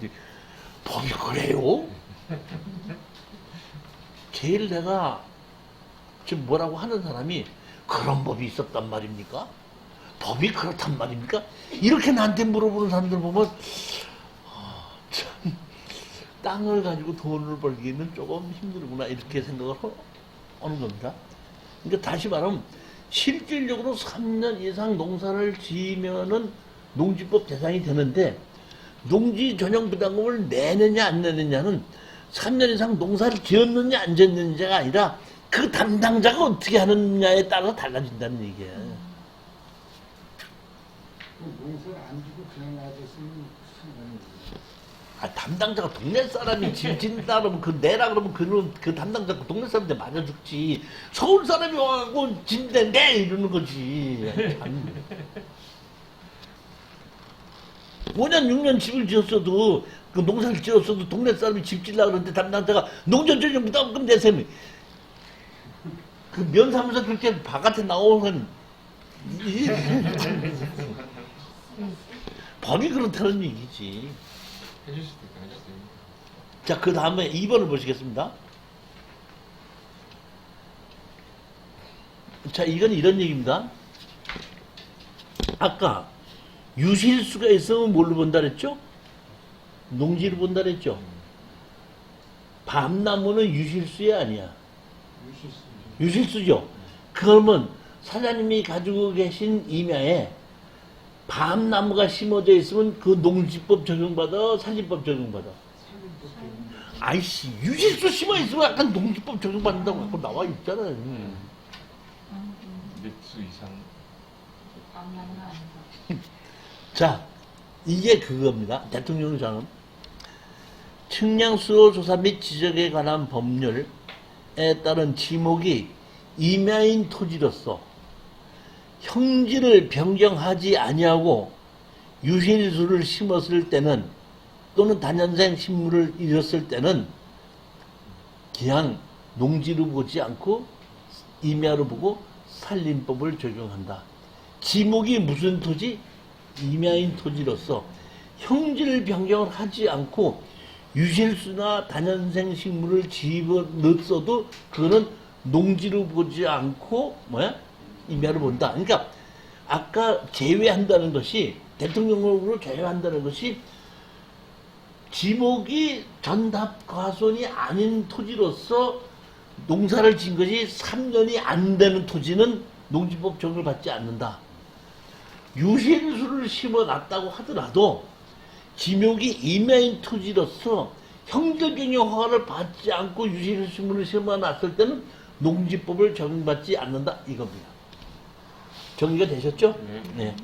Speaker 1: 법이 그래요? 제일 내가 지금 뭐라고 하는 사람이 그런 법이 있었단 말입니까? 법이 그렇단 말입니까? 이렇게 나한테 물어보는 사람들 보면 참, 땅을 가지고 돈을 벌기는 조금 힘들구나 이렇게 생각을 하는 겁니다. 그러니까 다시 말하면 실질적으로 3년 이상 농사를 지으면은 농지법 대상이 되는데 농지 전용 부담금을 내느냐 안 내느냐는 3년 이상 농사를 지었느냐 안 지었느냐가 아니라 그 담당자가 어떻게 하느냐에 따라서 달라진다는 얘기야.
Speaker 2: 농사를 안 주고 그냥 놔뒀으면 상관이
Speaker 1: 아, 담당자가 동네 사람이 집 짓는다 그러면 그 내라 그러면 그 담당자가 동네 사람한테 맞아 죽지. 서울 사람이 와갖고 짓는데 내 이러는 거지. 참. 5년 6년 집을 지었어도 그 농사를 지었어도 동네 사람이 집 짓려고 그러는데 담당자가 농전 전용 부담금 내세요. 그 면사무소 그렇게 바깥에 나오는 법이 그렇다는 얘기지.
Speaker 4: 해줄 수도 있고 해주세요.
Speaker 1: 자, 그 다음에 2번을 보시겠습니다. 자, 이건 이런 얘기입니다. 아까 유실수가 있으면 뭘로 본다 그랬죠? 농지를 본다 그랬죠? 밤나무는 유실수야 아니야?
Speaker 2: 유시스.
Speaker 1: 유실수죠. 그러면 사장님이 가지고 계신 임야에 밤나무가 심어져 있으면 그 농지법 적용받아, 산지법 적용받아? 아이씨, 유실수 심어 있으면 약간 농지법 적용받는다고 갖고 나와 있잖아요.
Speaker 4: 몇 수 이상
Speaker 3: 밤나무는 아니다.
Speaker 1: 자, 이게 그겁니다. 대통령령은 측량수요 조사 및 지적에 관한 법률에 따른 지목이 임야인 토지로서 형질을 변경하지 아니하고 유실수를 심었을 때는 또는 단연생 식물을 잃었을 때는 그냥 농지로 보지 않고 임야로 보고 산림법을 적용한다. 지목이 무슨 토지? 임야인 토지로서 형질 변경을 하지 않고 유실수나 단연생 식물을 집어넣었어도 그거는 농지로 보지 않고 임야로 본다. 그러니까 아까 제외한다는 것이 대통령으로 제외한다는 것이 지목이 전답과손이 아닌 토지로서 농사를 진 것이 3년이 안 되는 토지는 농지법 적용을 받지 않는다. 유실수를 심어놨다고 하더라도 지목이 임야인 토지로서 형질변경 허가를 받지 않고 유실수를 심어놨을 때는 농지법을 적용받지 않는다 이겁니다. 정리가 되셨죠? 네.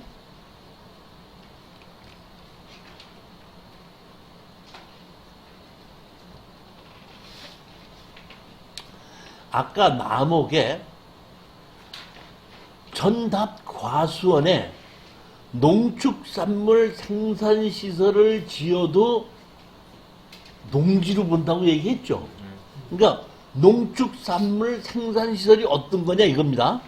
Speaker 1: 아까 남옥에 전답과수원에 농축산물 생산시설을 지어도 농지로 본다고 얘기했죠. 그러니까 농축산물 생산시설이 어떤 거냐 이겁니다.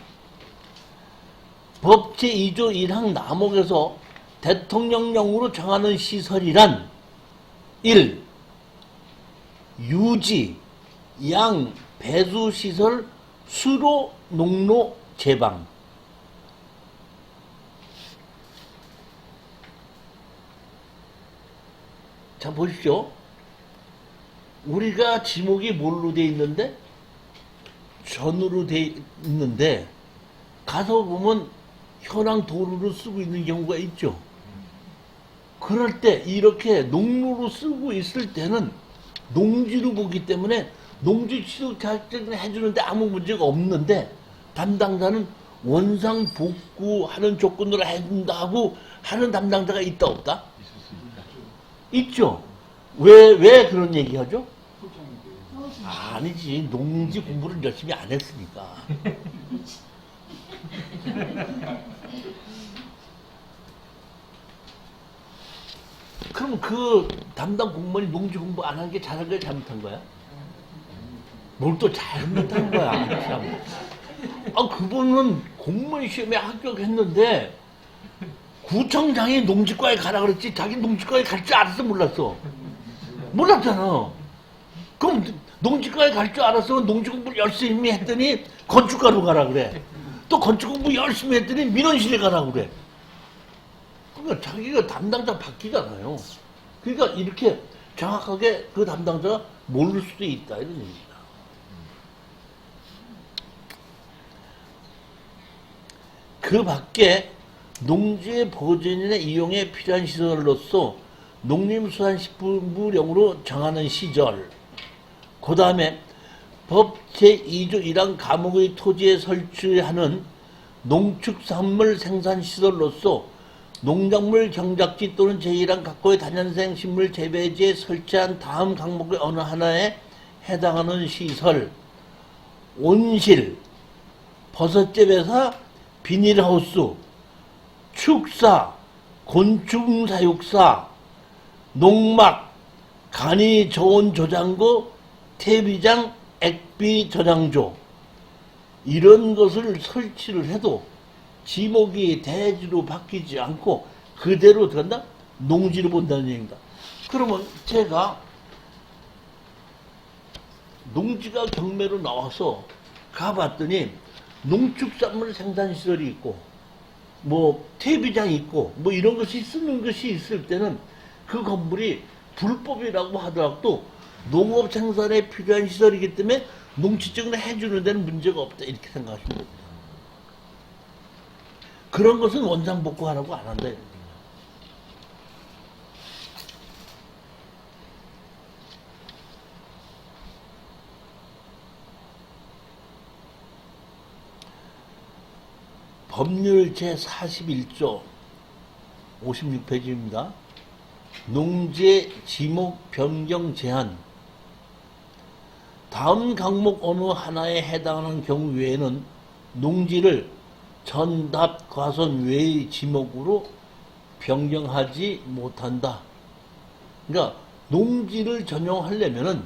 Speaker 1: 법 제2조 1항 남옥에서 대통령령으로 정하는 시설이란 1. 유지, 양, 배수시설, 수로, 농로, 제방. 자 보십시오. 우리가 지목이 뭘로 돼 있는데? 전으로 돼 있는데 가서 보면 현황 도로로 쓰고 있는 경우가 있죠. 그럴 때 이렇게 농로로 쓰고 있을 때는 농지로 보기 때문에 농지 취득 자격증을 해주는데 아무 문제가 없는데 담당자는 원상 복구하는 조건으로 해준다고 하는 담당자가 있다 없다?
Speaker 4: 있을 수 있다.
Speaker 1: 있죠. 왜 그런 얘기하죠?
Speaker 2: 포장이 돼요.
Speaker 1: 아니지. 농지 공부를 열심히 안 했으니까. 그럼 그 담당 공무원이 농지 공부 안 한 게 잘한 거야, 잘못한 거야? 뭘 또 잘못한 거야, 참. 아, 그분은 공무원 시험에 합격했는데 구청장이 농지과에 가라 그랬지 자기 농지과에 갈 줄 알았어, 몰랐어? 몰랐잖아. 그럼 농지과에 갈 줄 알았으면 농지 공부를 열심히 했더니 건축가로 가라 그래. 또 건축 공부 열심히 했더니 민원실에 가라 그래. 그러니까 자기가 담당자 바뀌잖아요. 그러니까 이렇게 정확하게 그 담당자가 모를 수도 있다 이런 얘기입니다. 그 밖에 농지의 보존이나 이용에 필요한 시설로서 농림수산식품부령으로 정하는 시절, 그 다음에 법 제2조 1항 가목의 토지에 설치하는 농축산물 생산시설로서 농작물 경작지 또는 제1항 각호의 단연생 식물 재배지에 설치한 다음 항목의 어느 하나에 해당하는 시설, 온실, 버섯재배사, 비닐하우스, 축사, 곤충사육사, 농막, 간이 저온 저장고, 퇴비장, 액비 저장조 이런 것을 설치를 해도 지목이 대지로 바뀌지 않고 그대로 된다? 농지로 본다는 얘기입니다. 그러면 제가 농지가 경매로 나와서 가봤더니 농축산물 생산시설이 있고 뭐 퇴비장이 있고 뭐 이런 것이 쓰는 것이 있을 때는 그 건물이 불법이라고 하더라도 농업 생산에 필요한 시설이기 때문에 농지적으로 해주는 데는 문제가 없다 이렇게 생각하시면 됩니다. 그런 것은 원상복구하라고 안 한다. 법률 제41조 56페이지입니다. 농지 지목 변경 제한. 다음 강목 어느 하나에 해당하는 경우 외에는 농지를 전답 과선 외의 지목으로 변경하지 못한다. 그러니까 농지를 전용하려면은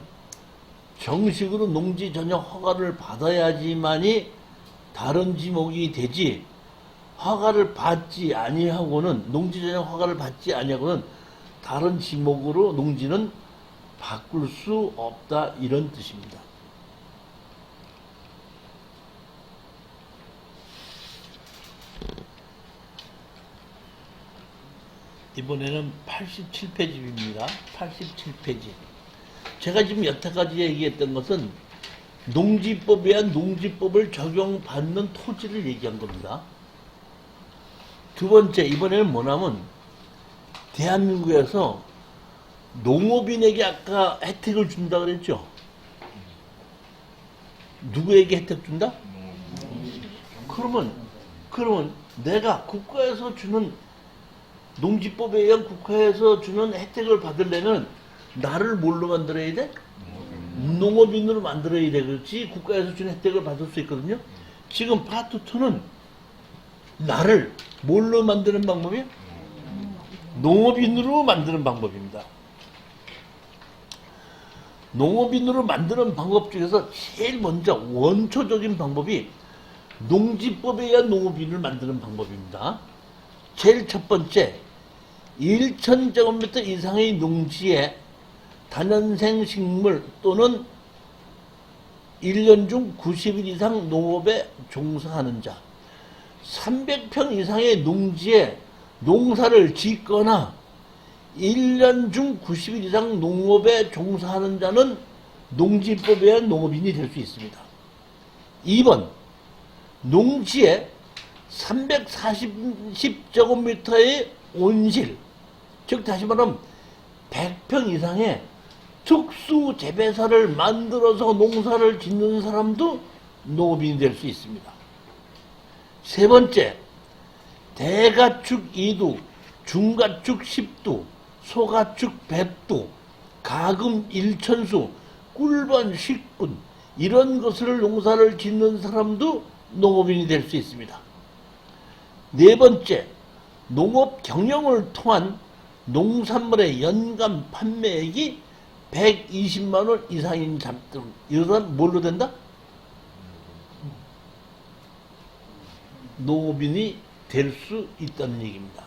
Speaker 1: 정식으로 농지 전용 허가를 받아야지만이 다른 지목이 되지, 허가를 받지 아니하고는, 농지 전용 허가를 받지 아니하고는 다른 지목으로 농지는 바꿀 수 없다 이런 뜻입니다. 이번에는 87페이지입니다. 87페이지. 제가 지금 여태까지 얘기했던 것은 농지법에 의한 농지법을 적용받는 토지를 얘기한 겁니다. 두 번째, 이번에는 뭐냐면 대한민국에서 농업인에게 아까 혜택을 준다 그랬죠? 누구에게 혜택 준다? 그러면 내가 국가에서 주는, 농지법에 의한 국가에서 주는 혜택을 받으려면 나를 뭘로 만들어야 돼? 농업인으로 만들어야 돼. 그렇지? 국가에서 주는 혜택을 받을 수 있거든요. 지금 파트 2는 나를 뭘로 만드는 방법이야? 농업인으로 만드는 방법입니다. 농업인으로 만드는 방법 중에서 제일 먼저 원초적인 방법이 농지법에 의한 농업인을 만드는 방법입니다. 제일 첫 번째, 1,000제곱미터 이상의 농지에 다년생 식물 또는 1년 중 90일 이상 농업에 종사하는 자, 300평 이상의 농지에 농사를 짓거나 1년 중 90일 이상 농업에 종사하는 자는 농지법에 의한 농업인이 될 수 있습니다. 2번, 농지에 340제곱미터의 온실, 즉 다시 말하면 100평 이상의 특수 재배사를 만들어서 농사를 짓는 사람도 농업인이 될 수 있습니다. 세 번째, 대가축 2두, 중가축 10두, 소가축 100두, 가금 1천수, 꿀번 10분, 이런 것을 농사를 짓는 사람도 농업인이 될 수 있습니다. 네 번째, 농업 경영을 통한 농산물의 연간 판매액이 120만 원 이상인 사람, 이런 사람 뭘로 된다? 농업인이 될 수 있다는 얘기입니다.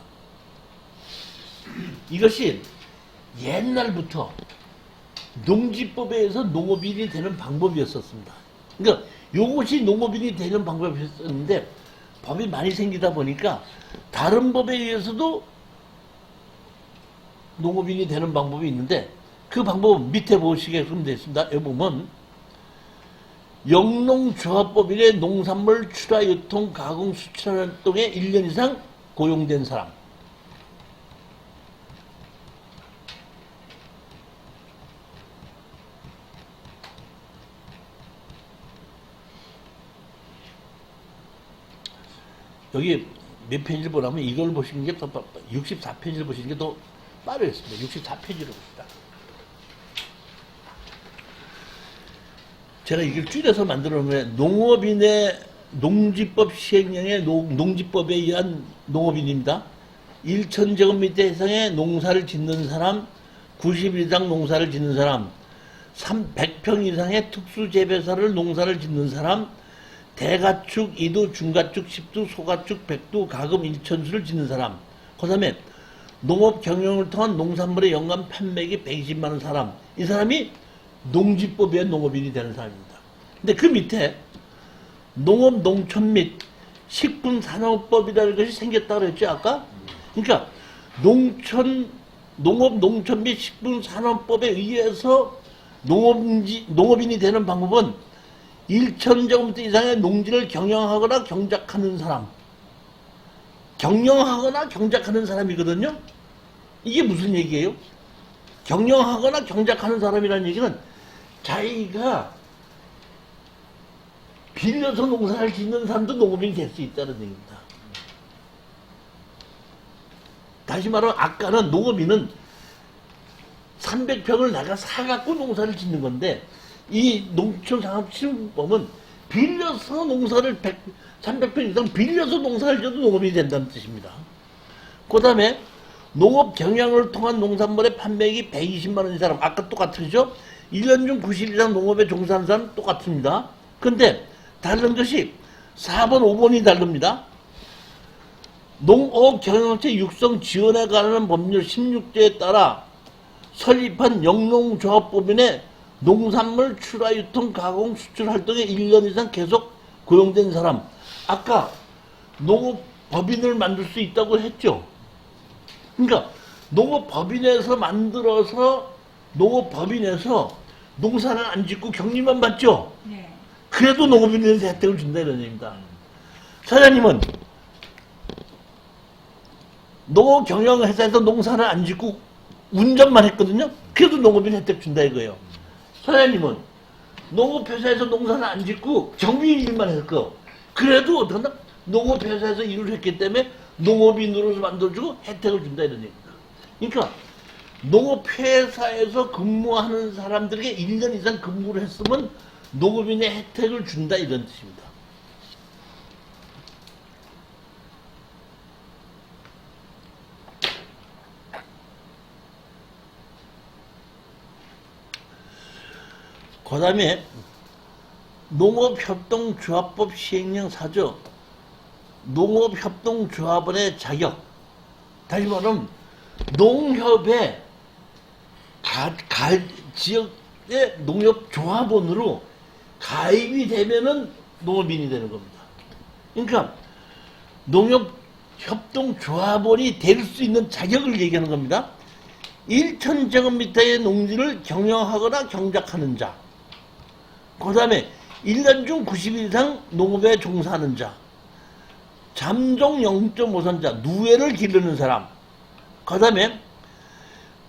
Speaker 1: 이것이 옛날부터 농지법에 의해서 농업인이 되는 방법이었었습니다. 그러니까 이것이 농업인이 되는 방법이었었는데 법이 많이 생기다 보니까 다른 법에 의해서도 농업인이 되는 방법이 있는데 그 방법은 밑에 보시게끔 되어 있습니다. 여기 보면 영농조합법인의 농산물 출하, 유통, 가공, 수출 활동에 1년 이상 고용된 사람, 여기 몇 페이지를 보라면 이걸 보시는 게 더 64페이지를 보시는 게 더 빠르겠습니다. 64페이지를 봅시다. 제가 이걸 줄여서 만들어 놓으면 농업인의 농지법 시행령의 농지법에 의한 농업인입니다. 1,000제곱미터 이상의 농사를 짓는 사람, 90일 이상 농사를 짓는 사람, 100평 이상의 특수재배사를 농사를 짓는 사람, 대가축 2두, 중가축 10두, 소가축 100두, 가금 1천수를 짓는 사람, 그 다음에 농업 경영을 통한 농산물의 연간 판매액이 120만 원 사람, 이 사람이 농지법에 의한 농업인이 되는 사람입니다. 근데 그 밑에 농업, 농촌 및 식품산업법이라는 것이 생겼다고 그랬죠, 아까? 그러니까 농업, 농촌 및 식품산업법에 의해서 농업인이 되는 방법은 1,000제곱미터 이상의 농지를 경영하거나 경작하는 사람. 경영하거나 경작하는 사람이거든요. 이게 무슨 얘기예요? 경영하거나 경작하는 사람이라는 얘기는 자기가 빌려서 농사를 짓는 사람도 농업인이 될 수 있다는 얘기입니다. 다시 말하면 아까는 농업인은 300평을 내가 사갖고 농사를 짓는 건데 이 농촌상업시범은 빌려서 농사를 300평 이상 빌려서 농사를 져도 농업인이 된다는 뜻입니다. 그 다음에 농업 경영을 통한 농산물의 판매액이 120만 원인 사람 아까 똑같으죠? 1년 중 90일 이상 농업에 종사하는 사람 똑같습니다. 근데 다른 것이 4번, 5번이 다릅니다. 농업 경영업체 육성 지원에 관한 법률 16조에 따라 설립한 영농조합법인의 농산물 출하, 유통, 가공, 수출 활동에 1년 이상 계속 고용된 사람. 아까 농업법인을 만들 수 있다고 했죠. 그러니까 농업법인에서 만들어서 농업법인에서 농사는 안 짓고 격리만 받죠.
Speaker 3: 네.
Speaker 1: 그래도 농업인에서 혜택을 준다 이런 얘기입니다. 사장님은 농업경영회사에서 농사를 안 짓고 운전만 했거든요. 그래도 농업인 혜택 준다 이거예요. 사장님은 농업회사에서 농사를 안 짓고 정비인 일만 했고 그래도 어떡한다? 농업회사에서 일을 했기 때문에 농업인으로서 만들어주고 혜택을 준다 이런 얘기입니다. 그러니까 농업회사에서 근무하는 사람들에게 1년 이상 근무를 했으면 농업인의 혜택을 준다 이런 뜻입니다. 그 다음에 농업협동조합법 시행령 4조 농업협동조합원의 자격. 다시 말하면 농협의 지역의 농협조합원으로 가입이 되면은 농업인이 되는 겁니다. 그러니까 농협협동조합원이 될 수 있는 자격을 얘기하는 겁니다. 1,000제곱미터의 농지를 경영하거나 경작하는 자. 그 다음에 1년 중 90일 이상 농업에 종사하는 자. 잠종 0.5선자, 누에를 기르는 사람. 그 다음에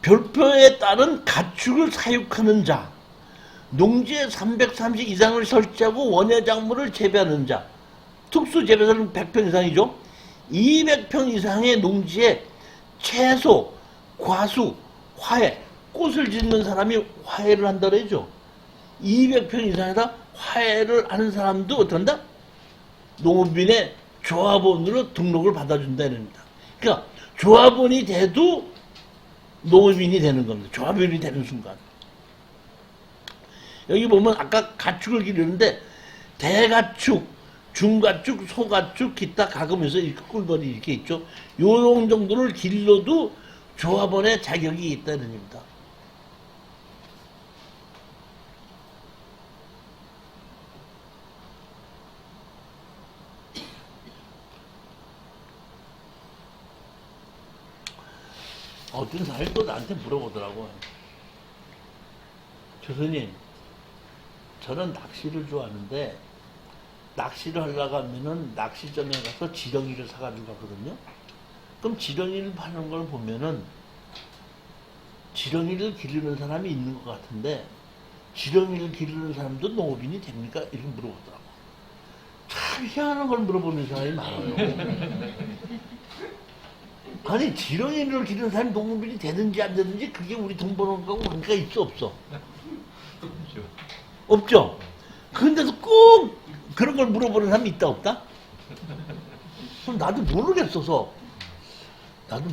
Speaker 1: 별표에 따른 가축을 사육하는 자. 농지에 330 이상을 설치하고 원예작물을 재배하는 자. 특수재배사는 100평 이상이죠. 200평 이상의 농지에 채소, 과수, 화훼, 꽃을 짓는 사람이 화훼를 한다 그러죠. 200평 이상에다 화훼를 하는 사람도 어떤다? 농업인의 조합원으로 등록을 받아준다 이럽니다. 그러니까 조합원이 돼도 농업인이 되는 겁니다. 조합원이 되는 순간. 여기 보면 아까 가축을 기르는데 대가축, 중가축, 소가축, 기타 가금에서 이렇게 꿀벌이 이렇게 있죠. 요런 정도를 길러도 조합원의 자격이 있다는 얘기입니다. 어떤 사람이 또 나한테 물어보더라고. 교수님, 저는 낚시를 좋아하는데 낚시를 하려고 하면은 낚시점에 가서 지렁이를 사가지고 가거든요. 그럼 지렁이를 파는 걸 보면은 지렁이를 기르는 사람이 있는 것 같은데 지렁이를 기르는 사람도 농업인이 됩니까? 이렇게 물어보더라고. 참 희한한 걸 물어보는 사람이 많아요. 아니 지렁이를 기르는 사람이 농업인이 되든지 안 되든지 그게 우리 돈 버는 거하고 관계가 있어 없어? 없죠? 그런데도 꼭 그런 걸 물어보는 사람이 있다 없다? 그럼 나도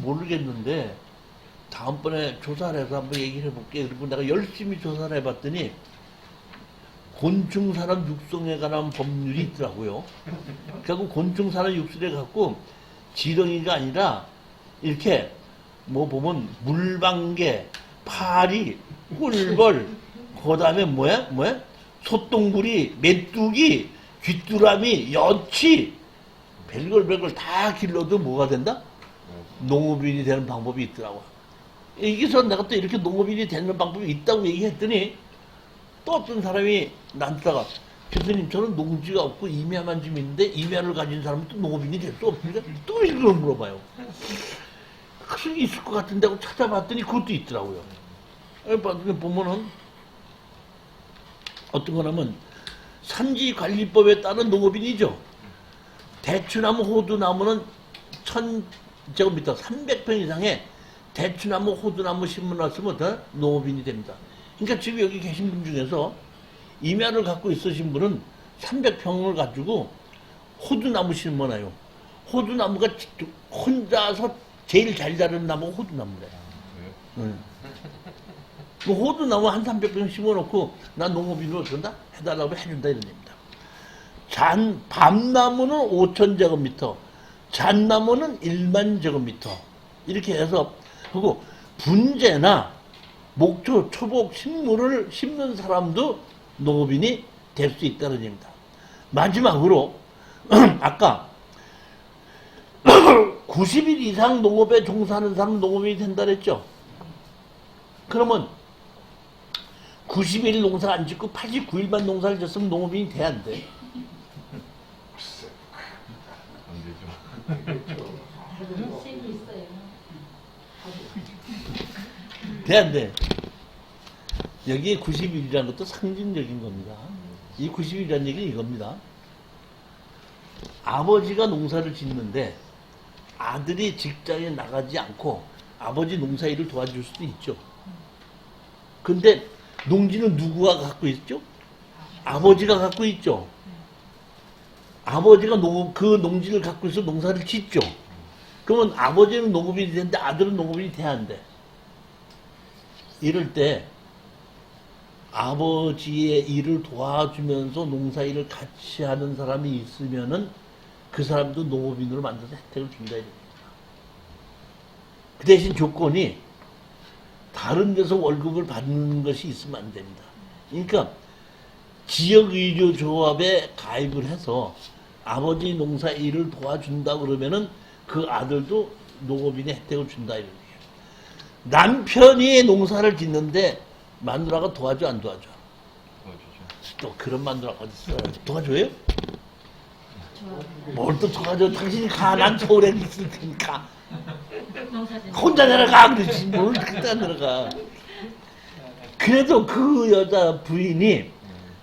Speaker 1: 모르겠는데 다음번에 조사를 해서 한번 얘기를 해볼게. 그리고 내가 열심히 조사를 해봤더니 곤충산업 육성에 관한 법률이 있더라고요. 그리고 곤충산업 육성에 갖고 지렁이가 아니라 이렇게 뭐 보면 물방개, 파리, 꿀벌, 그 다음에 뭐야? 소똥구리, 메뚜기, 귀뚜라미, 여치, 별걸 다 길러도 뭐가 된다? 농업인이 되는 방법이 있더라고. 여기서 내가 또 이렇게 농업인이 되는 방법이 있다고 얘기했더니 또 어떤 사람이 나한테다가 교수님 저는 농지가 없고 임야만 좀 있는데 임야를 가진 사람은 또 농업인이 될 수 없습니까? 또 이걸 물어봐요. 그게 있을 것 같은데 하고 찾아봤더니 그것도 있더라고요. 보면은 어떤 거냐면 산지관리법에 따른 농업인이죠. 대추나무, 호두나무는 1000제곱미터 300평 이상의 대추나무, 호두나무 심어놨으면 다 농업인이 됩니다. 그러니까 지금 여기 계신 분 중에서 임야를 갖고 있으신 분은 300평을 가지고 호두나무 심어놔요. 호두나무가 혼자서 제일 잘 자라는 나무가 호두나무래.
Speaker 4: 왜요?
Speaker 1: 그 호두나무 한 300평 심어놓고 난 농업인으로 어쩐다? 해달라고 해준다 이런 얘기입니다. 밤나무는 5000제곱미터, 잣나무는 100,000제곱미터 이렇게 해서 그리고 분재나 목초, 초복, 식물을 심는 사람도 농업인이 될 수 있다는 얘기입니다. 마지막으로 아까 90일 이상 농업에 종사하는 사람은 농업인이 된다 그랬죠. 그러면 90일 농사 안 짓고 89일만 농사를 짓으면 농업인이 돼야 안 돼?
Speaker 4: 안 되죠.
Speaker 3: 셈이 있어요.
Speaker 1: 돼 안 돼? 여기에 90일이라는 것도 상징적인 겁니다. 이 90일이라는 얘기는 이겁니다. 아버지가 농사를 짓는데 아들이 직장에 나가지 않고 아버지 농사 일을 도와줄 수도 있죠. 근데 농지는 누구가 갖고 있죠? 아버지가 갖고 있죠. 아버지가 그 농지를 갖고 있어 농사를 짓죠. 그러면 아버지는 농업인이 되는데 아들은 농업인이 돼야 안 돼. 이럴 때 아버지의 일을 도와주면서 농사일을 같이 하는 사람이 있으면은 그 사람도 농업인으로 만들어서 혜택을 준다 이겁니다. 그 대신 조건이 다른 데서 월급을 받는 것이 있으면 안 됩니다. 그러니까 지역의료조합에 가입을 해서 아버지 농사 일을 도와준다 그러면은 그 아들도 농업인의 혜택을 준다 이런 얘기예요. 남편이 농사를 짓는데 마누라가 도와줘 안 도와줘?
Speaker 4: 도와주죠.
Speaker 1: 또 그런 마누라가 어딨어? 도와줘요?
Speaker 3: 저
Speaker 1: 뭘 또 도와줘? 당신이 가. 난 서울에 있을 테니까.
Speaker 3: 농사짓는
Speaker 1: 혼자 내려가. 그러지. 뭘 그때 내려가. 그래도 그 여자 부인이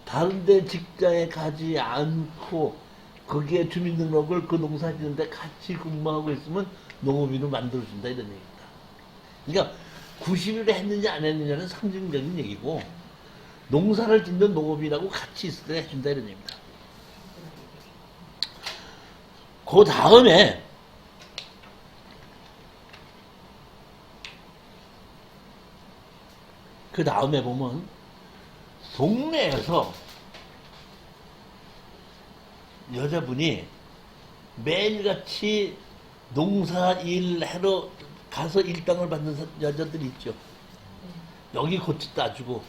Speaker 1: 다른데 직장에 가지 않고 거기에 주민등록을 그 농사 짓는데 같이 근무하고 있으면 농업인으로 만들어준다 이런 얘기입니다. 그러니까 90일을 했느냐 안 했느냐는 상징적인 얘기고 농사를 짓는 농업인하고 같이 있을 때 해준다 이런 얘기입니다. 그 다음에 보면 동네에서 여자분이 매일같이 농사 일하러 가서 일당을 받는 여자들이 있죠. 여기 고추 따주고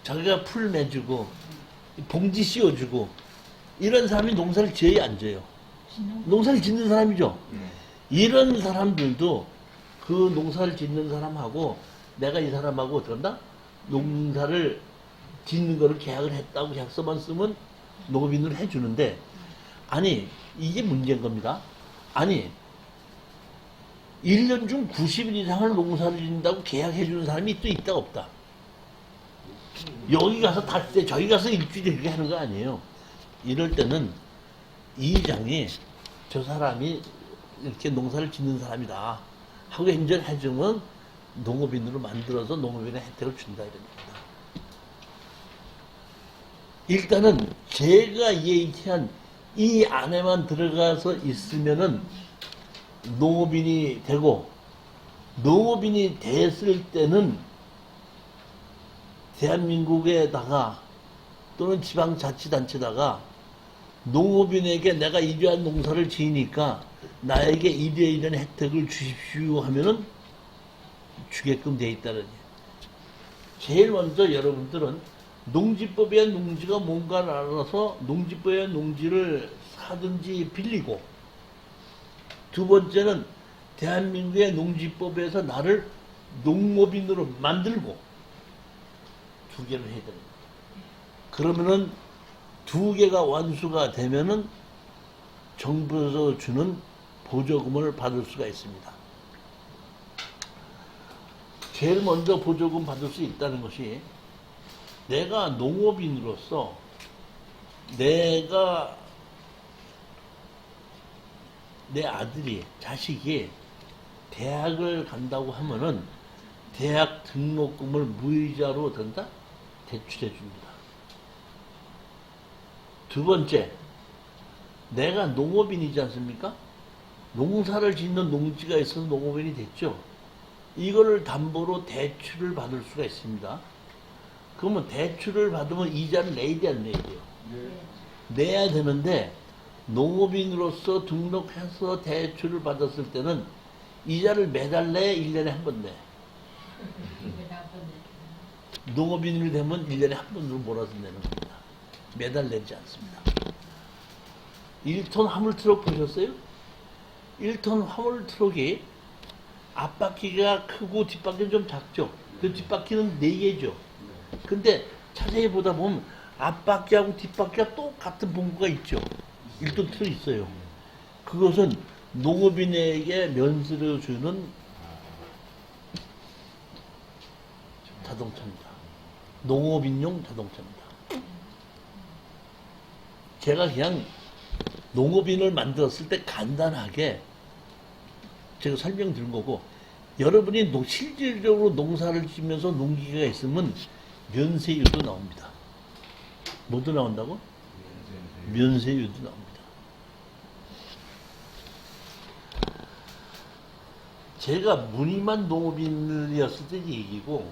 Speaker 1: 저기가 풀 매주고 봉지 씌워주고 이런 사람이 농사를 지어야 안 져요. 농사를 짓는 사람이죠. 이런 사람들도 그 농사를 짓는 사람하고 내가 이 사람하고 어떡한다? 농사를 짓는 거를 계약을 했다고 계약서만 쓰면 농업인으로 해주는데 아니 이게 문제인 겁니다. 아니 1년 중 90일 이상을 농사를 짓는다고 계약해주는 사람이 또 있다 없다. 여기 가서 닷새 저기 가서 일주일 이렇게 하는 거 아니에요. 이럴 때는 이장이 저 사람이 이렇게 농사를 짓는 사람이다 하고 인정해주면 농업인으로 만들어서 농업인의 혜택을 준다 이런 겁니다. 일단은 제가 얘기한 이 안에만 들어가서 있으면은 농업인이 되고 농업인이 됐을 때는 대한민국에다가 또는 지방자치단체다가 농업인에게 내가 이러한 농사를 지으니까 나에게 이러이러한 혜택을 주십시오 하면은 주게끔 돼 있다는 얘기예요. 제일 먼저 여러분들은 농지법에 의한 농지가 뭔가를 알아서 농지법에 의한 농지를 사든지 빌리고 두 번째는 대한민국의 농지법에서 나를 농업인으로 만들고 두 개를 해야 됩니다. 그러면은 두 개가 완수가 되면은 정부에서 주는 보조금을 받을 수가 있습니다. 제일 먼저 보조금 받을 수 있다는 것이 내가 농업인으로서 내가 내 아들이 자식이 대학을 간다고 하면은 대학 등록금을 무이자로 된다? 대출해 줍니다. 두 번째, 내가 농업인이지 않습니까? 농사를 짓는 농지가 있어서 농업인이 됐죠. 이거를 담보로 대출을 받을 수가 있습니다. 그러면 대출을 받으면 이자를 내야 돼, 안 내야 돼요?
Speaker 2: 네.
Speaker 1: 내야 되는데 농업인으로서 등록해서 대출을 받았을 때는 이자를 매달 내, 1년에 한 번 내. 농업인이 되면 1년에 한 번으로 몰아서 내는 겁니다. 매달 내지 않습니다. 1톤 화물 트럭 보셨어요? 1톤 화물 트럭이 앞바퀴가 크고 뒷바퀴는 좀 작죠. 그 뒷바퀴는 4개죠. 근데 자세히 보다 보면 앞바퀴하고 뒷바퀴가 똑같은 봉구가 있죠. 1톤 트럭이 있어요. 그것은 농업인에게 면세로 주는 자동차입니다. 농업인용 자동차입니다. 제가 그냥 농업인을 만들었을 때 간단하게 제가 설명드린 거고, 여러분이 실질적으로 농사를 지면서 농기계가 있으면 면세율도 나옵니다. 뭐도 나온다고? 면세율도 나옵니다. 제가 무늬만 농업인이었을 때 얘기고,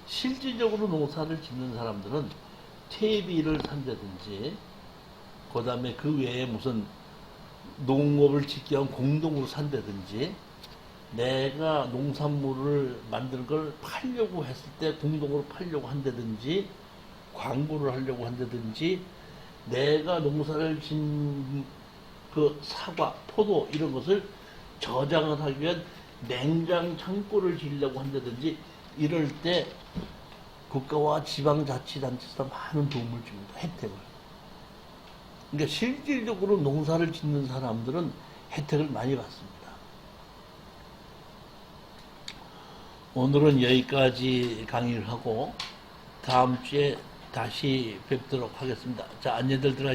Speaker 1: 실질적으로 농사를 짓는 사람들은 퇴비를 산다든지, 그 다음에 그 외에 무슨 농업을 짓기 위한 공동으로 산다든지, 내가 농산물을 만드는 걸 팔려고 했을 때 공동으로 팔려고 한다든지, 광고를 하려고 한다든지, 내가 농사를 짓는 그 사과, 포도 이런 것을 저장을 하기 위한 냉장 창고를 지으려고 한다든지, 이럴 때 국가와 지방자치단체에서 많은 도움을 줍니다. 혜택을. 그러니까 실질적으로 농사를 짓는 사람들은 혜택을 많이 받습니다. 오늘은 여기까지 강의를 하고 다음 주에 다시 뵙도록 하겠습니다. 자, 안녕들 들어.